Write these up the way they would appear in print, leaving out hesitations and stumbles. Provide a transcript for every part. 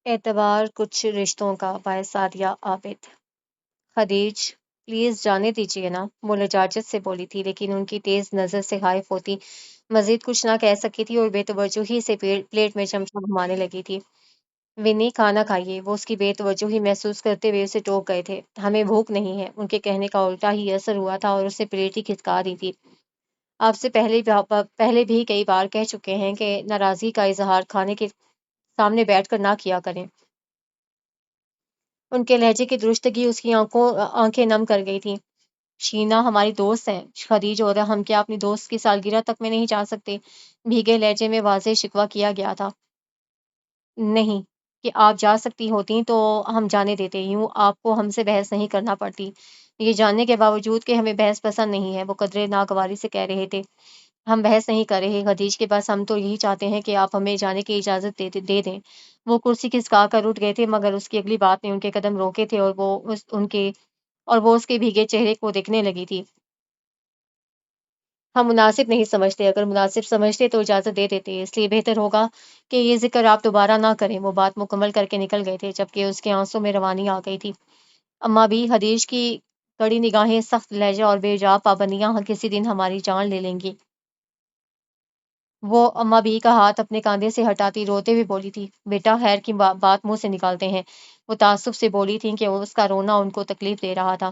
اعتبار کچھ رشتوں کا باعث سعدیہ عابد۔ خدیج پلیز جانے دیجیے نا، وہ لجاجت سے بولی تھی، لیکن ان کی تیز نظر سے خائف ہوتی مزید کچھ نہ کہہ سکی تھی اور بے توجہی سے پلیٹ میں چمچہ گھمانے لگی تھی۔ ونی کھانا کھائیے، وہ اس کی بے توجہی محسوس کرتے ہوئے اسے ٹوک گئے تھے۔ ہمیں بھوک نہیں ہے، ان کے کہنے کا الٹا ہی اثر ہوا تھا اور اسے پلیٹ ہی کھسکا دی تھی۔ آپ سے پہلے بھی کئی بار کہہ چکے ہیں کہ ناراضگی کا اظہار کھانے کے سامنے بیٹھ کر نہ کیا کریں۔ ان کے لہجے کی درستگی اس کی آنکھیں نم کر گئی تھیں۔ شینا ہماری دوست ہیں خدیج، اور ہم کیا اپنی دوست کی سالگرہ تک میں نہیں جا سکتے؟ بھیگے لہجے میں واضح شکوہ کیا گیا تھا۔ نہیں، کہ آپ جا سکتی ہوتی تو ہم جانے دیتے، یوں آپ کو ہم سے بحث نہیں کرنا پڑتی۔ یہ جاننے کے باوجود کہ ہمیں بحث پسند نہیں ہے، وہ قدرے ناگواری سے کہہ رہے تھے۔ ہم بحث نہیں کر رہے خدیج کے پاس، ہم تو یہی چاہتے ہیں کہ آپ ہمیں جانے کی اجازت دے دیں۔ وہ کرسی کھسکا کر اٹھ گئے تھے، مگر اس کی اگلی بات نے ان کے قدم روکے تھے اور وہ اس کے بھیگے چہرے کو دیکھنے لگی تھی۔ ہم مناسب نہیں سمجھتے، اگر مناسب سمجھتے تو اجازت دے دیتے، اس لیے بہتر ہوگا کہ یہ ذکر آپ دوبارہ نہ کریں۔ وہ بات مکمل کر کے نکل گئے تھے جبکہ اس کے آنسوں میں روانی آ گئی تھی۔ اماں بھی خدیج کی کڑی نگاہیں، سخت لہجہ اور بے جا پابندیاں کسی دن ہماری جان لے لیں گی۔ وہ اماں بھی کا ہاتھ اپنے کاندھے سے ہٹاتی روتے ہوئے بولی تھی، بیٹا خیر کی بات منہ سے نکالتے ہیں۔ وہ تعصب سے بولی تھیں کہ اس کا رونا ان کو تکلیف دے رہا تھا۔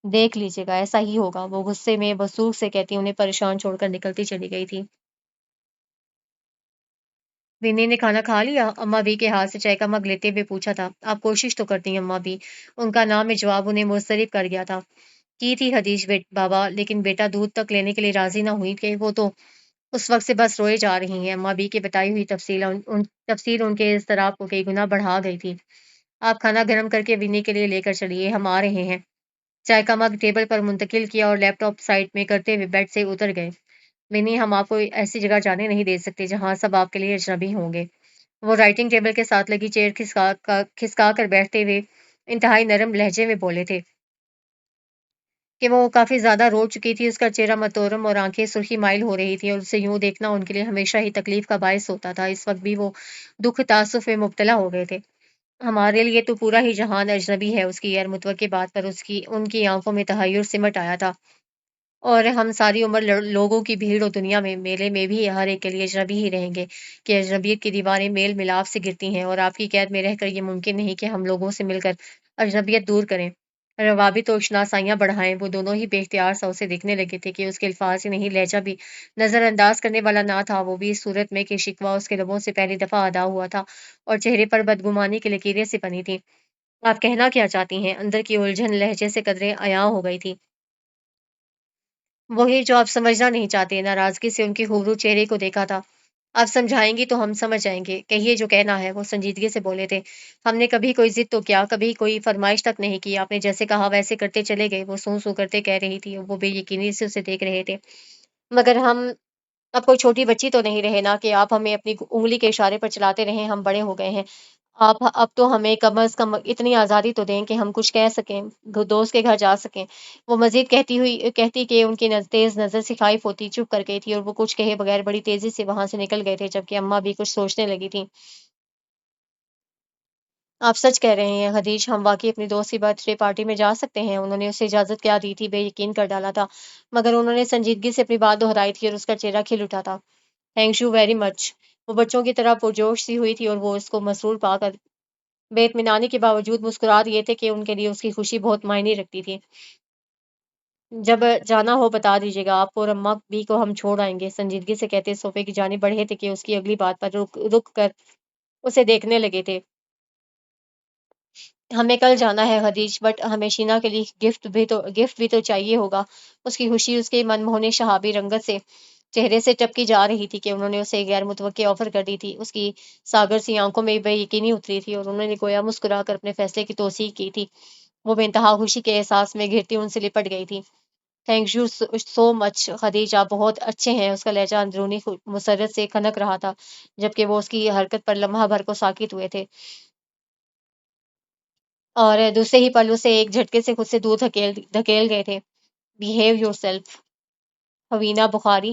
دیکھ لیجیے گا ایسا ہی ہوگا، وہ غصے میں وسوخ سے کہتی انہیں پریشان چھوڑ کر نکلتی چلی گئی تھی۔ ونی نے کھانا کھا لیا؟ اماں بھی کے ہاتھ سے چائے کا مگ لیتے ہوئے پوچھا تھا۔ آپ کوشش تو کرتی ہیں اماں بھی، ان کا نام میں جواب انہیں مضطرب کر گیا تھا۔ کی تھی حدیث بابا، لیکن بیٹا دودھ تک لینے کے لیے راضی نہ ہوئی کہ وہ تو اس وقت سے بس روئے جا رہی ہیں۔ اماں بی کی بتائی ہوئی تفصیل ان کے اضطراب کو کئی گنا بڑھا گئی تھی۔ آپ کھانا گرم کر کے ونی کے لیے لے کر چلیے، ہم آ رہے ہیں۔ چائے کا مگ ٹیبل پر منتقل کیا اور لیپ ٹاپ سائڈ میں کرتے ہوئے بیڈ سے اتر گئے۔ ونی، ہم آپ کو ایسی جگہ جانے نہیں دے سکتے جہاں سب آپ کے لیے اجنبی ہوں گے۔ وہ رائٹنگ ٹیبل کے ساتھ لگی چیئر کھسکا کر بیٹھتے ہوئے انتہائی نرم لہجے میں بولے تھے کہ وہ کافی زیادہ رو چکی تھی۔ اس کا چہرہ متورم اور آنکھیں سرخی مائل ہو رہی تھی اور اسے یوں دیکھنا ان کے لیے ہمیشہ ہی تکلیف کا باعث ہوتا تھا۔ اس وقت بھی وہ دکھ تعصف میں مبتلا ہو گئے تھے۔ ہمارے لیے تو پورا ہی جہان اجنبی ہے، اس کی غیر متوقع بات پر ان کی آنکھوں میں تحیر سمٹ آیا تھا۔ اور ہم ساری عمر لوگوں کی بھیڑ و دنیا میں میلے میں بھی ہر ایک کے لیے اجنبی ہی رہیں گے کہ اجنبیت کی دیواریں میل ملاپ سے گرتی ہیں، اور آپ کی قید میں رہ کر یہ ممکن نہیں کہ ہم لوگوں سے مل کر اجنبیت دور کریں، روابط و شناسائیاں بڑھائیں۔ وہ دونوں ہی بے اختیار سا اسے دیکھنے لگے تھے کہ اس کے الفاظ ہی نہیں، لہجہ بھی نظر انداز کرنے والا نہ تھا، وہ بھی اس صورت میں کہ شکوہ اس کے لبوں سے پہلی دفعہ ادا ہوا تھا اور چہرے پر بدگمانی کی لکیریں سی بنی تھیں۔ آپ کہنا کیا چاہتی ہیں؟ اندر کی الجھن لہجے سے قدرے عیاں ہو گئی تھی۔ وہی جو آپ سمجھنا نہیں چاہتے، ناراضگی سے ان کے خوبرو چہرے کو دیکھا تھا۔ آپ سمجھائیں گی تو ہم سمجھ جائیں گے، کہیے جو کہنا ہے، وہ سنجیدگی سے بولے تھے۔ ہم نے کبھی کوئی ضد تو کیا، کبھی کوئی فرمائش تک نہیں کی، آپ نے جیسے کہا ویسے کرتے چلے گئے، وہ سوں سوں کرتے کہہ رہی تھی، وہ بے یقینی سے اسے دیکھ رہے تھے۔ مگر ہم اب کوئی چھوٹی بچی تو نہیں رہے نا کہ آپ ہمیں اپنی انگلی کے اشارے پر چلاتے رہیں، ہم بڑے ہو گئے ہیں۔ آپ اب تو ہمیں کم از کم اتنی آزادی تو دیں کہ ہم کچھ کہہ سکیں، دوست کے گھر جا سکیں۔ وہ مزید کہتی کہ ان کی تیز نظر سے خائف ہوتی چپ کر گئی تھی اور وہ کچھ کہے بغیر بڑی تیزی سے وہاں سے نکل گئے تھے، جبکہ اماں بھی کچھ سوچنے لگی تھیں۔ آپ سچ کہہ رہے ہیں حدیث، ہم واقعی اپنی دوست کی برتھ ڈے پارٹی میں جا سکتے ہیں؟ انہوں نے اسے اجازت کیا دی تھی، بے یقین کر ڈالا تھا، مگر انہوں نے سنجیدگی سے اپنی بات دہرائی تھی اور اس کا چہرہ کھل اٹھا تھا۔ Thank you very much. وہ بچوں کی طرح پرجوش سی ہوئی تھی اور وہ اس کو مسرور پا کر بے اطمینانی کے باوجود مسکرا دیے تھے کہ ان کے لیے اس کی خوشی بہت معنی رکھتی تھی۔ جب جانا ہو بتا دیجیے گا، آپ کو اور اماں بھی کو ہم چھوڑ آئیں گے، سنجیدگی سے کہتے صوفے کی جانب بڑھے تھے کہ اس کی اگلی بات پر رک کر اسے دیکھنے لگے تھے۔ ہمیں کل جانا ہے حدیث، بٹ ہمیں شینا کے لیے گفٹ بھی تو چاہیے ہوگا۔ اس کی خوشی اس کے من موہنے شہابی رنگت سے چہرے سے ٹپکی جا رہی تھی کہ انہوں نے اسے غیر متوقع آفر کر دی تھی۔ اس کی ساگر سی آنکھوں میں بے یقینی اتری تھی اور انہوں نے گویا مسکرا کر اپنے فیصلے کی توثیق کی تھی۔ وہ بے انتہا خوشی کے احساس میں گھرتی ان سے لپٹ گئی تھی۔ تھینک یو سو مچ خدیج، آپ بہت اچھے ہیں۔ اس کا لہجہ اندرونی مسرت سے کھنک رہا تھا جبکہ وہ اس کی حرکت پر لمحہ بھر کو ساکت ہوئے تھے اور دوسرے ہی پل اسے ایک جھٹکے سے خود سے دور دھکیل گئے تھے۔ بیہیو یور سیلف حوینہ بخاری۔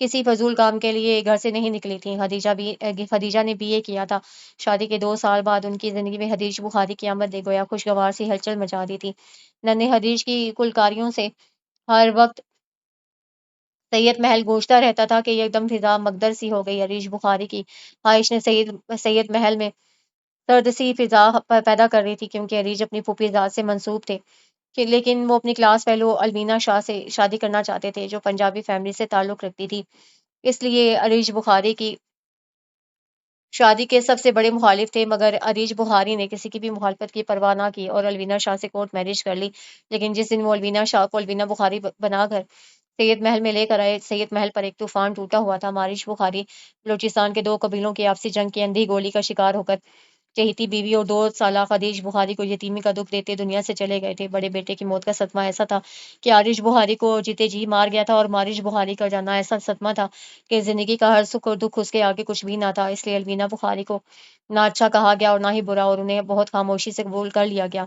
کسی فضول کام کے لیے گھر سے نہیں نکلی تھیں۔ خدیجہ نے BA کیا تھا۔ شادی کے 2 سال بعد ان کی زندگی میں حدیث بخاری کی آمد نے گویا خوشگوار سی ہلچل مچا دی تھی۔ ننھے حدیث کی کلکاریوں سے ہر وقت سید محل گونجتا رہتا تھا کہ ایک دم فضا مقدر سی ہو گئی۔ عریش بخاری کی خواہش نے سید محل میں سرد سی فضا پیدا کر رہی تھی، کیونکہ عریش اپنی پھوپھی ذات سے منسوب تھے، لیکن وہ اپنی کلاس فیلو الوینا شاہ سے شادی کرنا چاہتے تھے، جو پنجابی فیملی سے تعلق رکھتی تھی۔ اس لیے عریش بخاری کی شادی کے سب سے بڑے مخالف تھے، مگر عریش بخاری نے کسی کی بھی مخالفت کی پرواہ نہ کی اور الوینا شاہ سے کورٹ میرج کر لی۔ لیکن جس دن وہ الوینا شاہ کو الوینا بخاری بنا کر سید محل میں لے کر آئے، سید محل پر ایک طوفان ٹوٹا ہوا تھا۔ عریش بخاری بلوچستان کے 2 قبیلوں کی آپسی جنگ کی اندھی گولی کا شکار ہو کر چہیتی بیوی اور 2 سالہ خدیج بخاری کو یتیمی کا دکھ دیتے دنیا سے چلے گئے تھے۔ بڑے بیٹے کی موت کا صدمہ ایسا تھا کہ عریش بخاری کو جیتے جی مار گیا تھا، اور عریش بخاری کا جانا ایسا صدمہ تھا کہ زندگی کا ہر سکھ اور دکھ اس کے آگے کچھ بھی نہ تھا۔ اس لیے الوینا بخاری کو نہ اچھا کہا گیا اور نہ ہی برا، اور انہیں بہت خاموشی سے قبول کر لیا گیا۔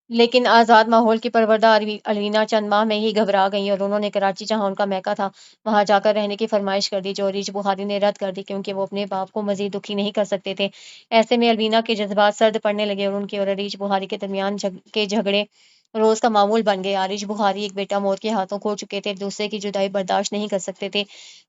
لیکن آزاد ماحول کی پروردہ الوینا چند ماہ میں ہی گھبرا گئیں اور انہوں نے کراچی، جہاں ان کا میکہ تھا، وہاں جا کر رہنے کی فرمائش کر دی، جو عریش بخاری نے رد کر دی، کیونکہ وہ اپنے باپ کو مزید دکھی نہیں کر سکتے تھے۔ ایسے میں الوینا کے جذبات سرد پڑنے لگے اور ان کے اور عریش بخاری کے درمیان کے جھگڑے روز کا معمول بن گئے۔ عریش بخاری ایک بیٹا موت کے ہاتھوں کھو چکے تھے، دوسرے کی جدائی برداشت نہیں کر سکتے تھے،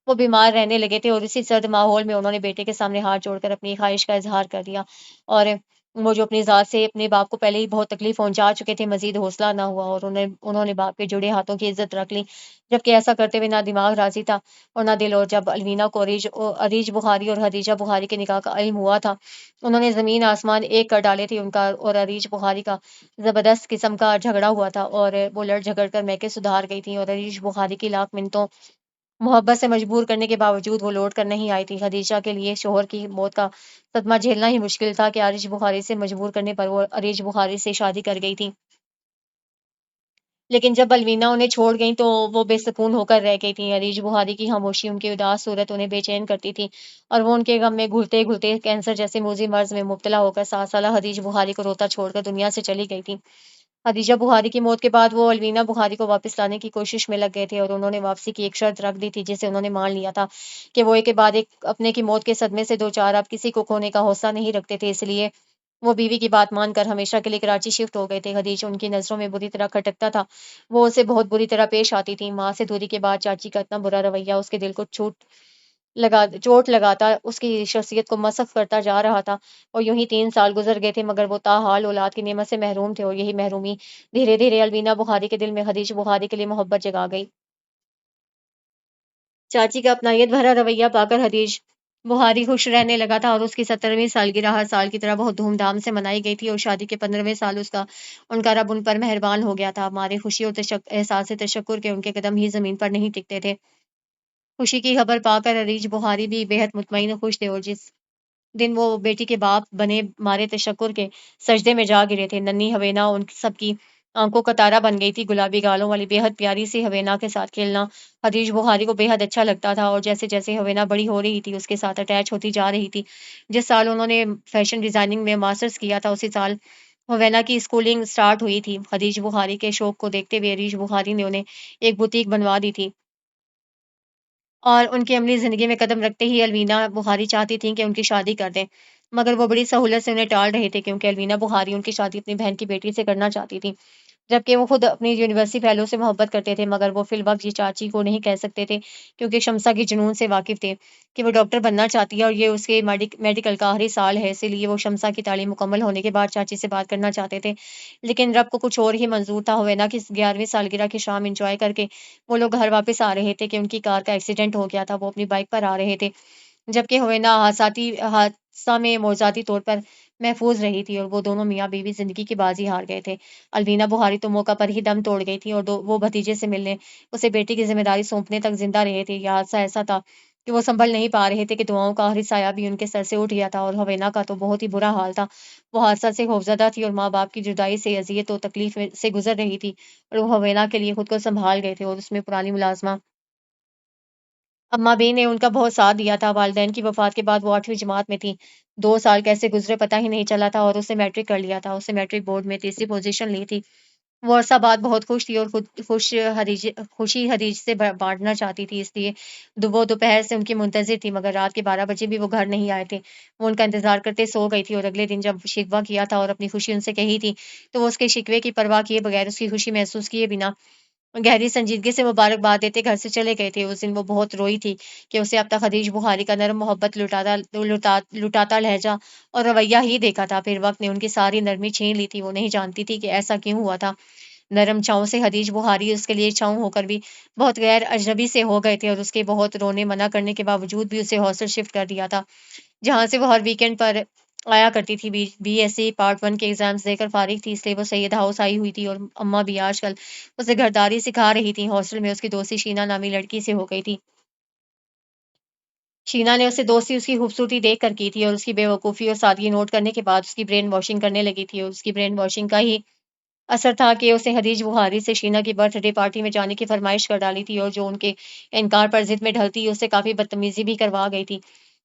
وہ بیمار رہنے لگے تھے، اور اسی سرد ماحول میں انہوں نے بیٹے کے سامنے ہاتھ جوڑ کر اپنی خواہش کا اظہار کر دیا، اور وہ جو اپنی ذات سے اپنے باپ کو پہلے ہی بہت تکلیف پہنچا چکے تھے، مزید حوصلہ نہ ہوا اور انہوں نے باپ کے جڑے ہاتھوں کی عزت رکھ لی، جبکہ ایسا کرتے ہوئے نہ دماغ راضی تھا اور نہ دل۔ اور جب الوینا کو عریش بخاری اور خدیجہ بخاری کے نکاح کا علم ہوا تھا، انہوں نے زمین آسمان ایک کر ڈالے تھے۔ ان کا اور عریش بخاری کا زبردست قسم کا جھگڑا ہوا تھا، اور وہ لڑ جھگڑ کر میکے سدھار گئی تھی، اور عریش بخاری کی لاکھ منتوں محبت سے مجبور کرنے کے باوجود وہ لوٹ کر نہیں آئی تھی۔ خدیجہ کے لیے شوہر کی موت کا صدمہ جھیلنا ہی مشکل تھا کہ عریش بخاری سے مجبور کرنے پر وہ عریش بخاری سے شادی کر گئی تھی، لیکن جب الوینا انہیں چھوڑ گئیں تو وہ بے سکون ہو کر رہ گئی تھیں۔ عریش بخاری کی خاموشی، ان کی اداس صورت انہیں بے چین کرتی تھی، اور وہ ان کے غم میں گھلتے گھلتے کینسر جیسے موذی مرض میں مبتلا ہو کر 7 سالہ خدیج بخاری کو روتا چھوڑ کر دنیا سے چلی گئی تھی۔ خدیجہ بخاری کی موت کے بعد وہ الوینا بخاری کو واپس لانے کی کوشش میں لگ گئے تھے، اور انہوں نے واپسی کی ایک شرط رکھ دی تھی، جسے انہوں نے مان لیا تھا کہ وہ ایک کے بعد ایک اپنے کی موت کے صدمے سے دوچار اب کسی کو کھونے کا حوصلہ نہیں رکھتے تھے۔ اس لیے وہ بیوی کی بات مان کر ہمیشہ کے لیے کراچی شفٹ ہو گئے تھے۔ خدیجہ ان کی نظروں میں بری طرح کھٹکتا تھا، وہ اسے بہت بری طرح پیش آتی تھی۔ ماں سے دوری کے بعد چاچی کا اتنا برا رویہ اس کے دل کو چوٹ لگاتا، اس کی شخصیت کو مسخ کرتا جا رہا تھا، اور یوں ہی 3 سال گزر گئے تھے، مگر وہ تاحال اولاد کی نعمت سے محروم تھے، اور یہی محرومی دھیرے دھیرے الوینا بخاری کے دل میں خدیج بخاری کے لیے محبت جگا گئی۔ چاچی کا اپنائیت بھرا رویہ پا کر خدیج بخاری خوش رہنے لگا تھا، اور اس کی 70ویں سالگرہ ہر سال کی طرح بہت دھوم دھام سے منائی گئی تھی، اور شادی کے 15ویں سال ان کا رب ان پر مہربان ہو گیا تھا۔ ہماری خوشی اور احساس تشکر کے ان کے قدم ہی زمین پر نہیں ٹکتے تھے۔ خوشی کی خبر پا کر عریش بخاری بھی بےحد مطمئن و خوش تھے، اور جس دن وہ بیٹی کے باپ بنے مارے تشکر کے سجدے میں جا گرے تھے، ننھی ہوینا ان سب کی آنکھوں کا تارا بن گئی تھی۔ گلابی گالوں والی بے حد پیاری سی ہوینا کے ساتھ کھیلنا خدیج بخاری کو بے حد اچھا لگتا تھا، اور جیسے جیسے ہوینا بڑی ہو رہی تھی اس کے ساتھ اٹیچ ہوتی جا رہی تھی۔ جس سال انہوں نے فیشن ڈیزائننگ میں ماسٹرز کیا تھا، اسی سال ہوینا کی اسکولنگ سٹارٹ ہوئی تھی۔ خدیج بخاری کے شوق کو دیکھتے ہوئے عریش بخاری نے انہیں ایک بوتیک بنوا دی تھی، اور ان کی عملی زندگی میں قدم رکھتے ہی الوینا بخاری چاہتی تھیں کہ ان کی شادی کر دیں، مگر وہ بڑی سہولت سے انہیں ٹال رہے تھے، کیونکہ الوینا بخاری ان کی شادی اپنی بہن کی بیٹی سے کرنا چاہتی تھی، جبکہ وہ خود اپنی یونیورسٹی فیلو سے محبت کرتے تھے، مگر وہ فی الوقت یہ چاچی کو نہیں کہہ سکتے تھے، کیونکہ شمسا کی جنون سے واقف تھے کہ وہ ڈاکٹر بننا چاہتی ہے، اور یہ اس کے میڈیکل کا آخری سال ہے۔ اسی لیے وہ شمسا کی تعلیم مکمل ہونے کے بعد چاچی سے بات کرنا چاہتے تھے، لیکن رب کو کچھ اور ہی منظور تھا۔ ہوینا کی 11ویں سالگرہ کی شام انجوائے کر کے وہ لوگ گھر واپس آ رہے تھے کہ ان کی کار کا ایکسیڈنٹ ہو گیا تھا۔ وہ اپنی بائک پر آ رہے تھے، جبکہ ہوینا حادثہ میں موضوعاتی طور پر محفوظ رہی تھی، اور وہ دونوں میاں بیوی زندگی کی بازی ہار گئے تھے۔ الوینا بخاری تو موقع پر ہی دم توڑ گئی تھی، اور وہ بھتیجے سے ملنے، اسے بیٹی کی ذمہ داری سونپنے تک زندہ رہے تھے۔ یہ حادثہ ایسا تھا کہ وہ سنبھل نہیں پا رہے تھے کہ دعاؤں کا آخری سایہ بھی ان کے سر سے اٹھ گیا تھا، اور ہوینا کا تو بہت ہی برا حال تھا۔ وہ حادثہ سے خوفزدہ تھی، اور ماں باپ کی جدائی سے اذیت و تکلیف سے گزر رہی تھی، اور وہ ہوینا کے لیے خود کو سنبھال گئے تھے، اور اس میں پرانی ملازمہ اماں بی نے ان کا بہت ساتھ دیا تھا۔ والدین کی وفات کے بعد وہ 8ویں جماعت میں تھی۔ 2 سال کیسے گزرے پتہ ہی نہیں چلا تھا، اور اس نے میٹرک کر لیا تھا۔ اس نے میٹرک بورڈ میں تیسری پوزیشن لی تھی۔ وہ عرصہ بعد بہت خوش تھی اور خوشی حدیث سے بانٹنا چاہتی تھی، اس لیے وہ دوپہر سے ان کی منتظر تھی، مگر رات کے 12 بجے بھی وہ گھر نہیں آئے تھے۔ وہ ان کا انتظار کرتے سو گئی تھی اور اگلے دن جب شکوہ کیا تھا اور اپنی خوشی ان سے کہی تھی تو وہ اس کے شکوے کی پرواہ کیے بغیر اس کی خوشی محسوس کیے بنا گہری سنجیدگی سے مبارکباد دیتے گھر سے چلے گئے تھے۔ اس دن وہ بہت روئی تھی کہ اسے اب تک حدیث بخاری کا نرم محبت لٹاتا لہجہ اور رویہ ہی دیکھا تھا، پھر وقت نے ان کی ساری نرمی چھین لی تھی۔ وہ نہیں جانتی تھی کہ ایسا کیوں ہوا تھا۔ نرم چھاؤں سے حدیث بخاری اس کے لیے چھاؤں ہو کر بھی بہت غیر اجنبی سے ہو گئے تھے اور اس کے بہت رونے منع کرنے کے باوجود بھی اسے ہاسٹل شفٹ کر دیا تھا، جہاں سے وہ ہر ویکینڈ پر آیا کرتی تھی۔ بی ایس سی پارٹ 1 کے ایگزامز دے کر فارغ تھی، اس لیے وہ سید ہاؤس آئی ہوئی تھی اور اماں بھی آج کل اسے گھرداری سکھا رہی تھی۔ ہاسٹل میں اس کی دوستی شینا نامی لڑکی سے ہو گئی تھی۔ شینا نے اسے دوستی اس کی خوبصورتی دیکھ کر کی تھی اور اس کی بے وقوفی اور سادگی نوٹ کرنے کے بعد اس کی برین واشنگ کرنے لگی تھی، اور اس کی برین واشنگ کا ہی اثر تھا کہ اسے حدیث بخاری سے شینا کی برتھ ڈے پارٹی میں جانے کی فرمائش کر ڈالی تھی، اور جو ان کے انکار پر ضد میں ڈھلتی اس سے کافی بدتمیزی بھی کروا گئی تھی۔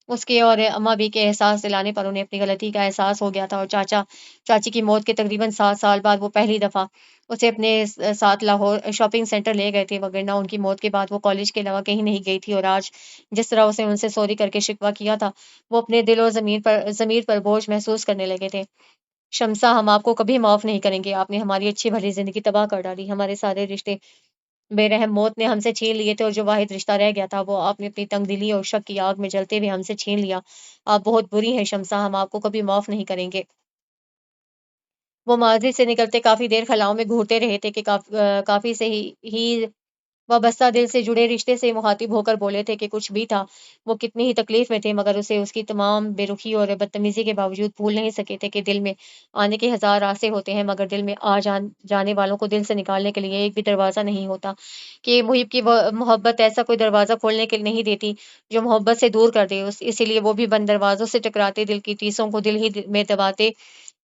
اس کے اور اماں بھی کے احساس دلانے پر انہیں اپنی غلطی کا احساس ہو گیا تھا، اور چاچی کی موت کے تقریباً 7 سال بعد وہ پہلی دفعہ اسے اپنے ساتھ لاہور شاپنگ سینٹر لے گئے تھے، وگرنہ ان کی موت کے بعد وہ کالج کے علاوہ کہیں نہیں گئی تھی، اور آج جس طرح اسے ان سے سوری کر کے شکوہ کیا تھا وہ اپنے دل اور ضمیر پر بوجھ محسوس کرنے لگے تھے۔ شمسا، ہم آپ کو کبھی معاف نہیں کریں گے، آپ نے ہماری اچھی بھلی زندگی تباہ کر ڈالی، ہمارے سارے رشتے بے رحم موت نے ہم سے چھین لیے تھے، اور جو واحد رشتہ رہ گیا تھا وہ آپ نے اپنی تنگ دلی اور شک کی آگ میں جلتے ہوئے ہم سے چھین لیا۔ آپ بہت بری ہیں شمسا، ہم آپ کو کبھی معاف نہیں کریں گے۔ وہ ماضی سے نکلتے کافی دیر خلاؤں میں گھورتے رہے تھے کہ کافی سے ہی وابستہ دل سے جڑے رشتے سے مخاطب ہو کر بولے تھے کہ کچھ بھی تھا، وہ کتنی ہی تکلیف میں تھے مگر اسے اس کی تمام بے رخی اور بدتمیزی کے باوجود بھول نہیں سکے تھے کہ دل میں آنے کے ہزار راستے ہوتے ہیں مگر دل میں جانے والوں کو دل سے نکالنے کے لیے ایک بھی دروازہ نہیں ہوتا، کہ محب کی محبت ایسا کوئی دروازہ کھولنے کے نہیں دیتی جو محبت سے دور کر دے، اسی لیے وہ بھی بند دروازوں سے ٹکراتے دل کی ٹیسوں کو دل ہی میں دباتے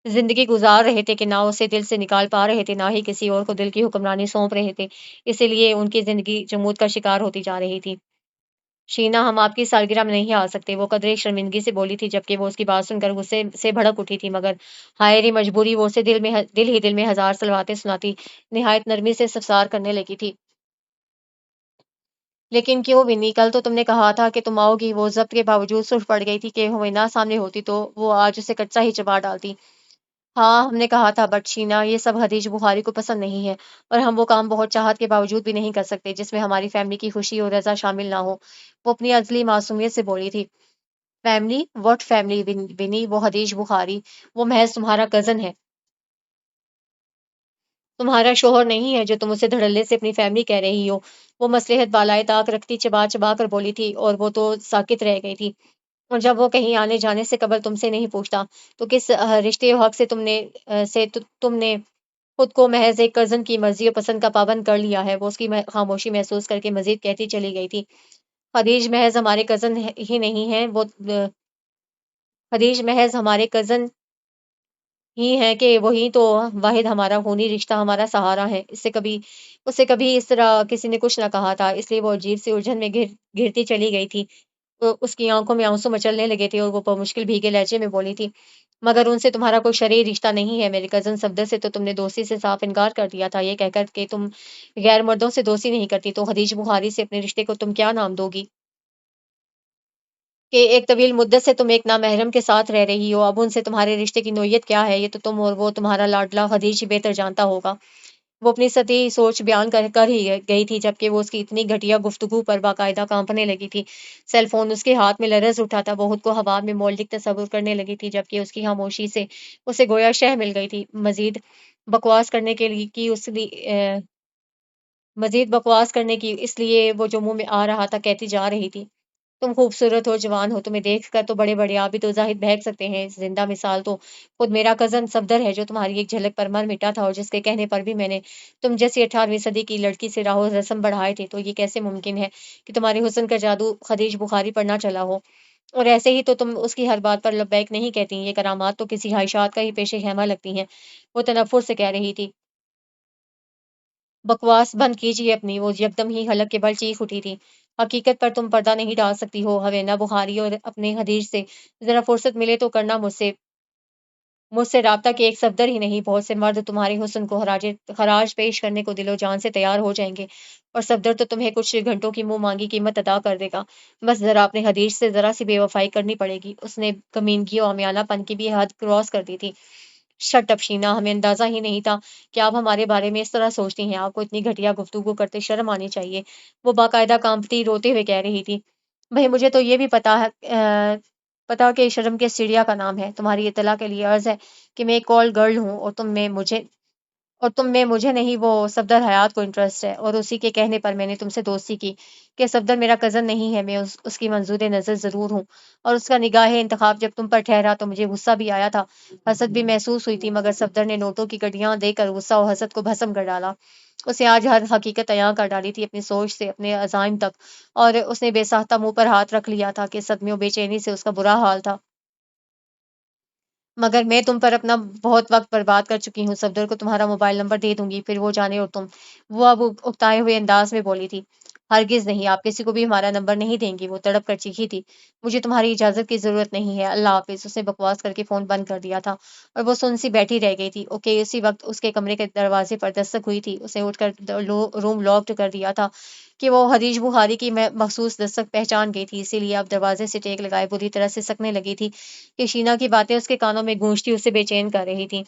زندگی گزار رہے تھے، کہ نہ اسے دل سے نکال پا رہے تھے نہ ہی کسی اور کو دل کی حکمرانی سونپ رہے تھے، اسی لیے ان کی زندگی جمود کا شکار ہوتی جا رہی تھی۔ شینا، ہم آپ کی سالگرہ میں نہیں آ سکتے، وہ قدرے شرمندگی سے بولی تھی، جبکہ وہ اس کی بات سن کر غصے سے بھڑک اٹھی تھی، مگر ہائے مجبوری وہ اسے دل میں ہزار سلواتیں سناتی نہایت نرمی سے استفسار کرنے لگی تھی۔ لیکن کیوں ونی، کل تو تم نے کہا تھا کہ تم آؤ گی، وہ ضبط کے باوجود سرخ پڑ گئی تھی کہ ہوینا سامنے ہوتی تو وہ آج اسے کچا ہی چبا ڈالتی۔ ہاں ہم نے کہا تھا، بٹ شینا یہ سب حدیث بخاری کو پسند نہیں ہے، اور ہم وہ کام بہت چاہت کے باوجود بھی نہیں کر سکتے جس میں ہماری فیملی کی خوشی اور رضا شامل نہ ہو، وہ اپنی ازلی معصومیت سے بولی تھی۔ فیملی؟ واٹ فیملی ونی، وہ حدیث بخاری، وہ محض تمہارا کزن ہے، تمہارا شوہر نہیں ہے جو تم اسے دھڑلے سے اپنی فیملی کہہ رہی ہو۔ وہ مصلحت بالائے طاق رکھتی چبا چبا کر بولی تھی، اور وہ تو ساکت رہ گئی تھی۔ اور جب وہ کہیں آنے جانے سے قبل تم سے نہیں پوچھتا تو کس رشتے و حق سے تم نے خود کو محض ایک کزن کی مرضی اور پسند کا پابند کر لیا ہے؟ وہ اس کی خاموشی محسوس کر کے مزید کہتی چلی گئی تھی، خدیج محض ہمارے کزن ہی نہیں ہیں، وہ خدیج محض ہمارے کزن ہی ہیں کہ وہی تو واحد ہمارا خونی رشتہ، ہمارا سہارا ہے۔ اسے کبھی اس طرح کسی نے کچھ نہ کہا تھا، اس لیے وہ عجیب سی الجھن میں گھرتی چلی گئی تھی۔ اس کی آنکھوں میں آنسو مچلنے لگے تھے اور وہ بمشکل بھیگے لہجے میں بولی تھی، مگر ان سے تمہارا کوئی شرعی رشتہ نہیں ہے، میرے کزن صفدر سے تو تم نے دوستی سے صاف انکار کر دیا تھا، یہ کہہ کر کہ تم غیر مردوں سے دوستی نہیں کرتی، تو حدیث بخاری سے اپنے رشتے کو تم کیا نام دو گی؟ کہ ایک طویل مدت سے تم ایک نامحرم کے ساتھ رہ رہی ہو، اب ان سے تمہارے رشتے کی نوعیت کیا ہے یہ تو تم اور وہ تمہارا لاڈلا حدیث ہی بہتر جانتا ہوگا۔ وہ اپنی سطحی سوچ بیان کر ہی گئی تھی جبکہ وہ اس کی اتنی گھٹیا گفتگو پر باقاعدہ کانپنے لگی تھی۔ سیل فون اس کے ہاتھ میں لرز اٹھا تھا، وہ خود کو ہوا میں مولڈک تصور کرنے لگی تھی، جبکہ اس کی خاموشی سے اسے گویا شہ مل گئی تھی۔ مزید بکواس کرنے کی اس لیے وہ جو منہ میں آ رہا تھا کہتی جا رہی تھی، تم خوبصورت ہو، جوان ہو، تمہیں دیکھ کر تو بڑے بڑے عابد و زاہد بہک سکتے ہیں، زندہ مثال تو خود میرا کزن صفدر ہے جو تمہاری ایک جھلک پر مر مٹا تھا، اور جس کے کہنے پر بھی میں نے تم جیسی 18ویں صدی کی لڑکی سے راہ و رسم بڑھائے تھے، تو یہ کیسے ممکن ہے کہ تمہارے حسن کا جادو خدیج بخاری پر نہ چلا ہو؟ اور ایسے ہی تو تم اس کی ہر بات پر لبیک نہیں کہتی، یہ کرامات تو کسی خواہشات کا ہی پیش خیمہ لگتی ہیں، وہ تنفر سے کہہ رہی تھی۔ بکواس بند کیجیے اپنی، وہ یکدم ہی حلق کے بل چیخ اٹھی تھی۔ حقیقت پر تم پردہ نہیں ڈال سکتی ہو، حوینا بخاری، اور اپنے حدیث سے ذرا فرصت ملے تو کرنا مجھ سے مجھ سے رابطہ کے ایک صفدر ہی نہیں، بہت سے مرد تمہارے حسن کو خراج پیش کرنے کو دل و جان سے تیار ہو جائیں گے، اور صفدر تو تمہیں کچھ گھنٹوں کی منہ مانگی قیمت ادا کر دے گا۔ بس ذرا اپنے حدیث سے ذرا سی بے وفائی کرنی پڑے گی۔ اس نے کمینگی اور عامیانہ پن کی بھی حد کراس کر دی تھی۔ شٹ اپ شینا، ہمیں اندازہ ہی نہیں تھا کہ آپ ہمارے بارے میں اس طرح سوچتی ہیں، آپ کو اتنی گھٹیا گفتگو کرتے شرم آنی چاہیے۔ وہ باقاعدہ کانپتی روتے ہوئے کہہ رہی تھی، بھئی مجھے تو یہ بھی پتا ہے پتا کہ شرم کے سیڑھیا کا نام ہے۔ تمہاری اطلاع کے لیے عرض ہے کہ میں ایک کال گرل ہوں، اور تم میں مجھے نہیں، وہ صفدر حیات کو انٹرسٹ ہے، اور اسی کے کہنے پر میں نے تم سے دوستی کی کہ صفدر میرا کزن نہیں ہے، میں اس کی منظور نظر ضرور ہوں، اور اس کا نگاہ انتخاب جب تم پر ٹھہرا تو مجھے غصہ بھی آیا تھا، حسد بھی محسوس ہوئی تھی، مگر صفدر نے نوٹوں کی گڈیاں دے کر غصہ اور حسد کو بھسم کر ڈالا۔ اسے آج ہر حقیقت عیاں کر ڈالی تھی، اپنی سوچ سے اپنے عزائم تک، اور اس نے بے ساختہ منہ پر ہاتھ رکھ لیا تھا کہ صدمے و بے چینی سے اس کا برا حال تھا۔ مگر میں تم پر اپنا بہت وقت برباد کر چکی ہوں، صفدر کو تمہارا موبائل نمبر دے دوں گی، پھر وہ جانے اور تم۔ وہ اب اکتائے ہوئے انداز میں بولی تھی، ہرگز نہیں، آپ کسی کو بھی ہمارا نمبر نہیں دیں گی۔ وہ تڑپ کر چیخی تھی، مجھے تمہاری اجازت کی ضرورت نہیں ہے، اللہ حافظ۔ اس نے بکواس کر کے فون بند کر دیا تھا، اور وہ سن سی بیٹھی رہ گئی تھی۔ اوکے، اسی وقت اس کے کمرے کے دروازے پر دستک ہوئی تھی۔ اس نے اٹھ کر روم لاکڈ کر دیا تھا کہ وہ حدیث بخاری کی مخصوص دستک پہچان گئی تھی، اسی لیے اب دروازے سے ٹیک لگائے بری طرح سے سکنے لگی تھی کہ شینا کی باتیں اس کے کانوں میں گونجتی اسے بے چین کر رہی تھی۔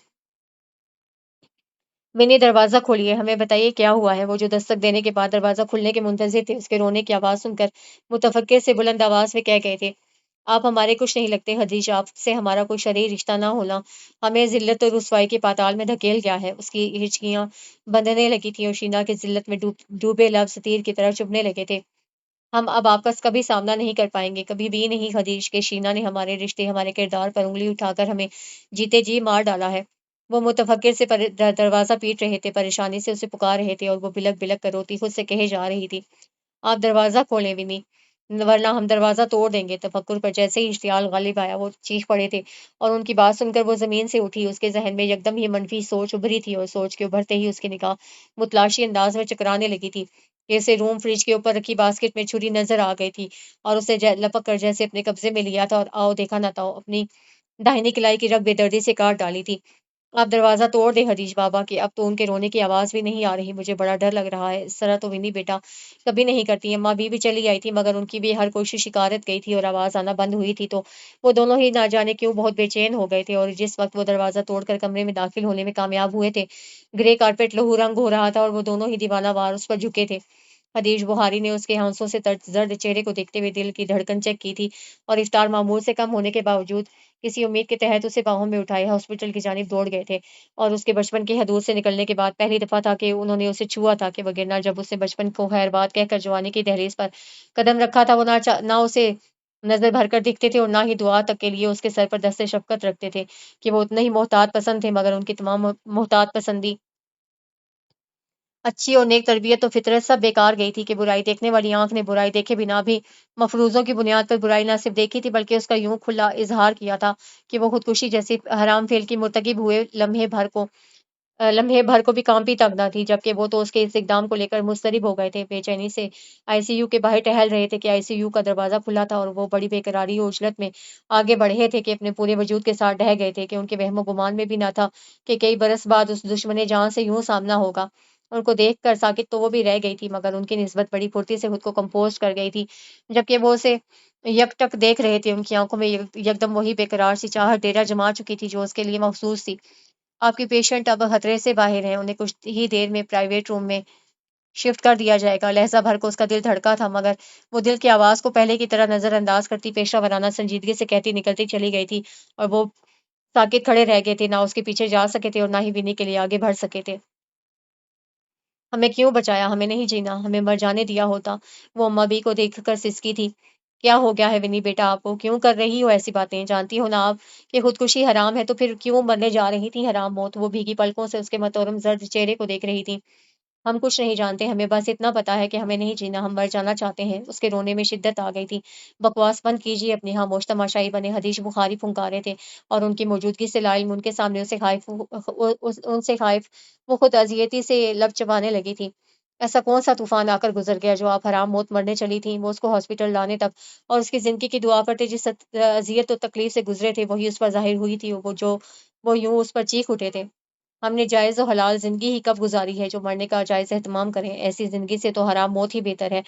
ونی، دروازہ کھولیے، ہمیں بتائیے کیا ہوا ہے۔ وہ جو دستک دینے کے بعد دروازہ کھلنے کے منتظر تھے، اس کے رونے کی آواز سن کر متفکر سے بلند آواز میں کہہ گئے تھے، آپ ہمارے کچھ نہیں لگتے حدیث، آپ سے ہمارا کوئی شرعی رشتہ نہ ہونا ہمیں ذلت اور رسوائی کے پاتال میں دھکیل گیا ہے۔ اس کی ہچکیاں بندھنے لگی تھیں اور شینا کے ذلت میں ڈوبے لفظ تیر کی طرح چبھنے لگے تھے۔ ہم اب آپ کا کبھی سامنا نہیں کر پائیں گے، کبھی بھی نہیں حدیث، کہ شینا نے ہمارے رشتے، ہمارے کردار پر انگلی اٹھا کر ہمیں جیتے جی مار ڈالا ہے۔ وہ متفکر سے دروازہ پیٹ رہے تھے، پریشانی سے اسے پکار رہے تھے، اور وہ بلک بلک کر روتی خود سے کہے جا رہی تھی، آپ دروازہ کھولیں ونی، ورنہ ہم دروازہ توڑ دیں گے۔ تفکر پر جیسے ہی اشتعال غالب آیا، وہ چیخ پڑے تھے، اور ان کی بات سن کر وہ زمین سے اٹھی۔ اس کے ذہن میں یکدم ہی منفی سوچ ابھری تھی، اور سوچ کے ابھرتے ہی اس کی نگاہ متلاشی انداز میں چکرانے لگی تھی، جیسے روم فریج کے اوپر رکھی باسکٹ میں چھری نظر آ گئی تھی، اور اسے لپک کر جیسے اپنے قبضے میں لیا تھا، اور آؤ دیکھا نہ تاؤ اپنی داہنی کلائی کی رگ بے دردی سے کاٹ ڈالی تھی۔ آپ دروازہ توڑ دیں حدیث بابا، کہ اب تو ان کے رونے کی آواز بھی نہیں آ رہی، مجھے بڑا ڈر لگ رہا ہے، اس طرح تو ونی بیٹا کبھی نہیں کرتی۔ اماں بھی چلی آئی تھی، مگر ان کی بھی ہر کوشش شکارت گئی تھی، اور آواز آنا بند ہوئی تھی، تو وہ دونوں ہی نہ جانے کیوں بہت بے چین ہو گئے تھے، اور جس وقت وہ دروازہ توڑ کر کمرے میں داخل ہونے میں کامیاب ہوئے تھے، گرے کارپیٹ لہو رنگ ہو رہا تھا، اور وہ دونوں ہی دیوانہ وار اس پر جھکے تھے۔ حدیث بخاری نے اس کے ہنسوں سے زرد چہرے کو دیکھتے ہوئے دل کی دھڑکن چیک کی تھی، اور افطار معمول سے کم ہونے کے باوجود کسی امید کے تحت اسے باہوں میں اٹھائے ہاسپٹل کی جانب دوڑ گئے تھے، اور اس کے بچپن کی حدود سے نکلنے کے بعد پہلی دفعہ تھا کہ انہوں نے اسے چھوا تھا، کہ وگرنہ جب اس نے بچپن کو خیر بات کہہ کر جوانی کی دہلیز پر قدم رکھا تھا، وہ نہ اسے نظر بھر کر دکھتے تھے، اور نہ ہی دعا تک کے لیے اس کے سر پر دست شفقت رکھتے تھے، کہ وہ اتنے ہی محتاط پسند تھے، مگر ان کی تمام محتاط پسندی، اچھی اور نیک تربیت و فطرت سب بیکار گئی تھی، کہ برائی دیکھنے والی آنکھ نے برائی دیکھے بنا بھی مفروضوں کی بنیاد پر برائی نہ صرف دیکھی تھی، بلکہ اس کا یوں کھلا اظہار کیا تھا کہ وہ خودکشی جیسی حرام فعل کی مرتکب ہوئے لمحے بھر کو بھی کانپی تک نہ تھی، جبکہ وہ تو اس کے اس اقدام کو لے کر مضطرب ہو گئے تھے، بے چینی سے آئی سی یو کے باہر ٹہل رہے تھے، کہ آئی سی یو کا دروازہ کھلا تھا، اور وہ بڑی بے قراری و عجلت میں آگے بڑھے تھے، کہ اپنے پورے وجود کے ساتھ ڈہ گئے تھے، کہ ان کے وہم و گمان میں بھی نہ تھا کہ کئی برس بعد اس دشمن جان سے یوں سامنا ہوگا۔ ان کو دیکھ کر ساکت تو وہ بھی رہ گئی تھی، مگر ان کی نسبت بڑی پھرتی سے خود کو کمپوز کر گئی تھی، جبکہ وہ اسے یک ٹک دیکھ رہے تھے۔ ان کی آنکھوں میں یکدم وہی بے قرار سی چاہت ڈیرا جما چکی تھی جو اس کے لیے مخصوص تھی۔ آپ کی پیشنٹ اب خطرے سے باہر ہیں، انہیں کچھ ہی دیر میں پرائیویٹ روم میں شفٹ کر دیا جائے گا۔ لہجہ بھر کو اس کا دل دھڑکا تھا، مگر وہ دل کی آواز کو پہلے کی طرح نظر انداز کرتی پیشہ ورانہ سنجیدگی سے کہتی نکلتی چلی گئی تھی، اور وہ ساکت کھڑے رہ گئے تھے، نہ اس کے پیچھے جا سکے تھے، اور نہ ہی ونی کے لیے آگے بڑھ سکے تھے۔ ہمیں کیوں بچایا؟ ہمیں نہیں جینا، ہمیں مر جانے دیا ہوتا۔ وہ اماں بی کو دیکھ کر سسکی تھی، کیا ہو گیا ہے ونی بیٹا آپ کو؟ کیوں کر رہی ہو ایسی باتیں؟ جانتی ہو نا آپ کہ خودکشی حرام ہے، تو پھر کیوں مرنے جا رہی تھی حرام موت؟ وہ بھیگی پلکوں سے اس کے محترم زرد چہرے کو دیکھ رہی تھی۔ ہم کچھ نہیں جانتے، ہمیں بس اتنا پتا ہے کہ ہمیں نہیں جینا، ہم مر جانا چاہتے ہیں۔ اس کے رونے میں شدت آ گئی تھی۔ بکواس بند کیجیے اپنی، خاموش تماشائی بنے حدیث بخاری پھنکارے تھے، اور ان کی موجودگی سے لا علم ان کے سامنے ان سے خائف وہ خود اذیتی سے لب چبانے لگی تھی۔ ایسا کون سا طوفان آ کر گزر گیا جو آپ حرام موت مرنے چلی تھیں؟ وہ اس کو ہاسپٹل لانے تک اور اس کی زندگی کی دعا کرتے جس اذیت و تکلیف سے گزرے تھے، وہی اس پر ظاہر ہوئی تھی، وہ جو وہ یوں اس پر چیخ اٹھے تھے، ہم نے جائز و حلال زندگی ہی کب گزاری ہے جو مرنے کا جائز اہتمام کریں، ایسی زندگی سے تو حرام موت ہی بہتر ہے۔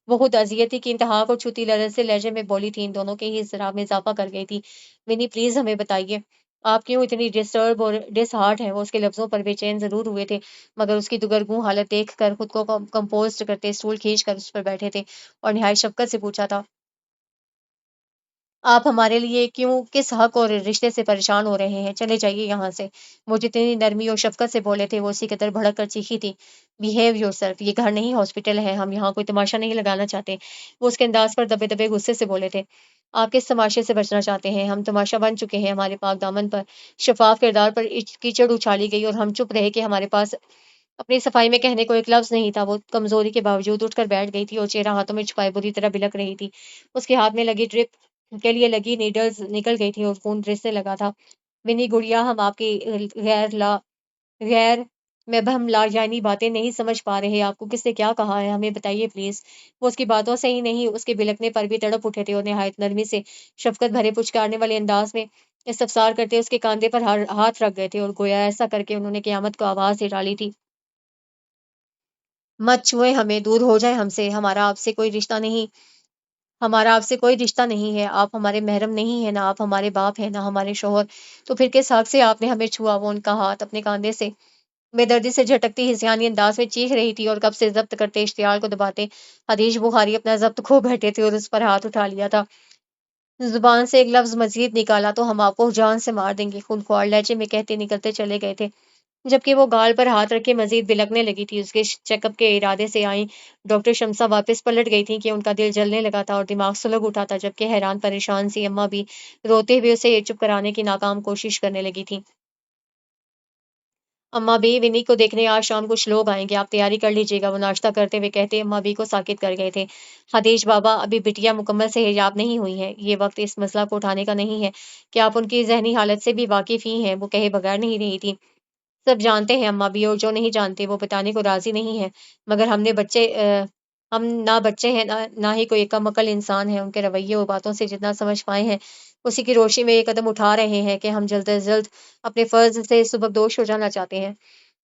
وہ خود اذیتی کی انتہا کو چھوتی لرز سے لہجے میں بولی تھی، ان دونوں کے ہی اضطراب میں اضافہ کر گئی تھی۔ ونی پلیز ہمیں بتائیے آپ کیوں اتنی ڈسٹرب اور ڈس ہارٹ ہیں؟ وہ اس کے لفظوں پر بے چین ضرور ہوئے تھے، مگر اس کی دگرگوں حالت دیکھ کر خود کو کمپوزڈ کرتے اسٹول کھینچ کر اس پر بیٹھے تھے اور نہایت شفقت سے پوچھا تھا، آپ ہمارے لیے کیوں کس حق اور رشتے سے پریشان ہو رہے ہیں؟ چلے جائیے یہاں سے۔ وہ جتنی نرمی اور شفقت سے بولے تھے وہ اسی قدر بھڑک کر چیخی تھی، بیہیو یور سیلف، یہ گھر نہیں ہاسپٹل ہے، ہم یہاں کوئی تماشا نہیں لگانا چاہتے۔ وہ اس کے انداز پر دبے دبے غصے سے بولے تھے، آپ کس تماشے سے بچنا چاہتے ہیں؟ ہم تماشا بن چکے ہیں، ہمارے پاک دامن پر شفاف کردار پر کیچڑ اچھالی گئی اور ہم چپ رہے کہ ہمارے پاس اپنی صفائی میں کہنے کو ایک لفظ نہیں تھا۔ وہ کمزوری کے باوجود اٹھ کر بیٹھ گئی تھی اور چہرہ ہاتھوں میں چھپائے بری طرح بلک رہی تھی۔ اس کے ہاتھ میں لگی ڈرپ کے لیے لگی نیڈلز نکل گئی تھی اور خون رسنے لگا تھا۔ ونی گڑیا، ہم آپ کی غیر مبہم لاجانی باتیں نہیں سمجھ پا رہے، آپ کو کس نے کیا کہا ہے؟ ہمیں بتائیے پلیز۔ وہ اس کی باتوں سے ہی نہیں اس کے بلکنے پر بھی تڑپ اٹھے تھے اور نہایت نرمی سے شفقت بھرے پچکارنے والے انداز میں استفسار کرتے اس کے کاندھے پر ہاتھ رکھ گئے تھے اور گویا ایسا کر کے انہوں نے قیامت کو آواز دے ڈالی تھی، مت چھوئیں ہمیں، دور ہو جائیں ہم سے، ہمارا آپ سے کوئی رشتہ نہیں ہے، آپ ہمارے محرم نہیں ہیں، نہ آپ ہمارے باپ ہیں، نہ ہمارے شوہر، تو پھر کس حق سے آپ نے ہمیں چھوا؟ وہ ان کا ہاتھ اپنے کاندھے سے بے دردی سے جھٹکتی ہسیانی انداز میں چیخ رہی تھی اور کب سے ضبط کرتے اشتعال کو دباتے حدیث بخاری اپنا ضبط کھو بیٹھے تھے اور اس پر ہاتھ اٹھا لیا تھا۔ زبان سے ایک لفظ مزید نکالا تو ہم آپ کو جان سے مار دیں گے، خونخوار لہجے میں کہتے نکلتے چلے گئے تھے، جبکہ وہ گال پر ہاتھ رکھ کے مزید بلکنے لگی تھی۔ اس کے چیک اپ کے ارادے سے آئیں ڈاکٹر شمسا واپس پلٹ گئی تھیں کہ ان کا دل جلنے لگا تھا اور دماغ سلگ اٹھا تھا، جبکہ حیران پریشان سی اماں بھی روتے ہوئے اسے چپ کرانے کی ناکام کوشش کرنے لگی تھی۔ اماں بی، ونی کو دیکھنے آج شام کچھ لوگ آئیں گے، آپ تیاری کر لیجیے گا، وہ ناشتہ کرتے ہوئے کہتے اماں بی کو ساکت کر گئے تھے۔ حدیث بابا، ابھی بٹیا مکمل سے حجاب نہیں ہوئی ہے، یہ وقت اس مسئلہ کو اٹھانے کا نہیں ہے کہ آپ ان کی ذہنی حالت سے بھی واقف ہی ہیں، وہ کہے بغیر نہیں رہی تھی، سب جانتے ہیں اماں بھی، اور جو نہیں جانتے وہ بتانے کو راضی نہیں ہے، مگر ہم نہ بچے ہیں نہ ہی کوئی کم عقل انسان ہے، ان کے رویے و باتوں سے جتنا سمجھ پائے ہیں اسی کی روشنی میں یہ قدم اٹھا رہے ہیں کہ ہم جلد از جلد اپنے فرض سے سبکدوش ہو جانا چاہتے ہیں۔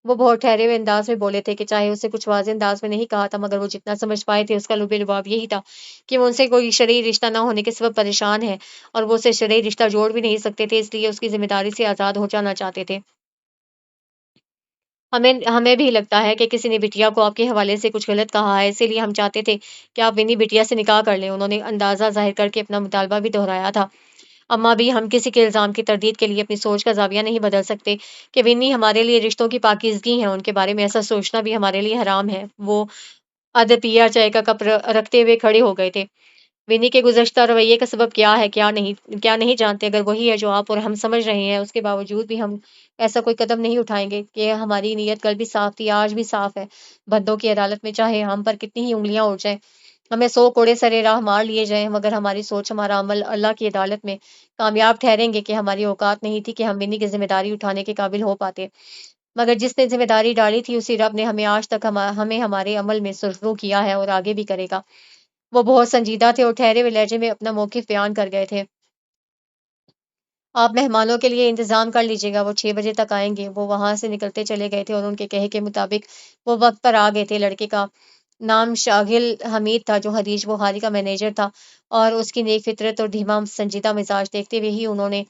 وہ بہت ٹھہرے ہوئے انداز میں بولے تھے کہ چاہے اسے کچھ واضح انداز میں نہیں کہا تھا، مگر وہ جتنا سمجھ پائے تھے اس کا لب لباب یہی تھا کہ وہ ان سے کوئی شرعی رشتہ نہ ہونے کے سبب پریشان ہے اور وہ اسے شرعی رشتہ جوڑ بھی نہیں سکتے تھے، اس لیے اس کی ذمہ داری سے آزاد ہو جانا چاہتے تھے۔ ہمیں بھی لگتا ہے کہ کسی نے بٹیا کو آپ کے حوالے سے کچھ غلط کہا ہے، اسی لیے ہم چاہتے تھے کہ آپ ونی بٹیا سے نکاح کر لیں۔ انہوں نے اندازہ ظاہر کر کے اپنا مطالبہ بھی دہرایا تھا۔ اماں بھی، ہم کسی کے الزام کی تردید کے لیے اپنی سوچ کا زاویہ نہیں بدل سکتے کہ ونی ہمارے لیے رشتوں کی پاکیزگی ہیں، ان کے بارے میں ایسا سوچنا بھی ہمارے لیے حرام ہے۔ وہ ادپیا چائے کا کپ رکھتے ہوئے کھڑے ہو گئے تھے۔ ونی کے گزشتہ رویے کا سبب کیا ہے، کیا نہیں جانتے، اگر وہی ہے جو آپ اور ہم سمجھ رہے ہیں، اس کے باوجود بھی ہم ایسا کوئی قدم نہیں اٹھائیں گے کہ ہماری نیت کل بھی صاف تھی، آج بھی صاف ہے۔ بندوں کی عدالت میں چاہے ہم پر کتنی ہی انگلیاں اٹھ جائیں، ہمیں 100 کوڑے سرے راہ مار لیے جائیں، مگر ہماری سوچ، ہمارا عمل اللہ کی عدالت میں کامیاب ٹھہریں گے کہ ہماری اوقات نہیں تھی کہ ہم ونی کی ذمہ داری اٹھانے کے قابل ہو پاتے، مگر جس نے ذمہ داری ڈالی تھی اسی رب نے ہمیں آج تک ہمیں ہمارے عمل میں سرخرو کیا ہے اور آگے بھی کرے گا۔ وہ بہت سنجیدہ تھے اور ٹھہرے ہوئے لہجے میں اپنا موقف بیان کر گئے تھے۔ آپ مہمانوں کے لیے انتظام کر لیجیے گا، وہ 6 بجے تک آئیں گے۔ وہ وہاں سے نکلتے چلے گئے تھے اور ان کے کہے کے مطابق وہ وقت پر آ گئے تھے۔ لڑکے کا نام شاغل حمید تھا جو حدیث بخاری کا مینیجر تھا، اور اس کی نیک فطرت اور دھیما سنجیدہ مزاج دیکھتے ہوئے ہی انہوں نے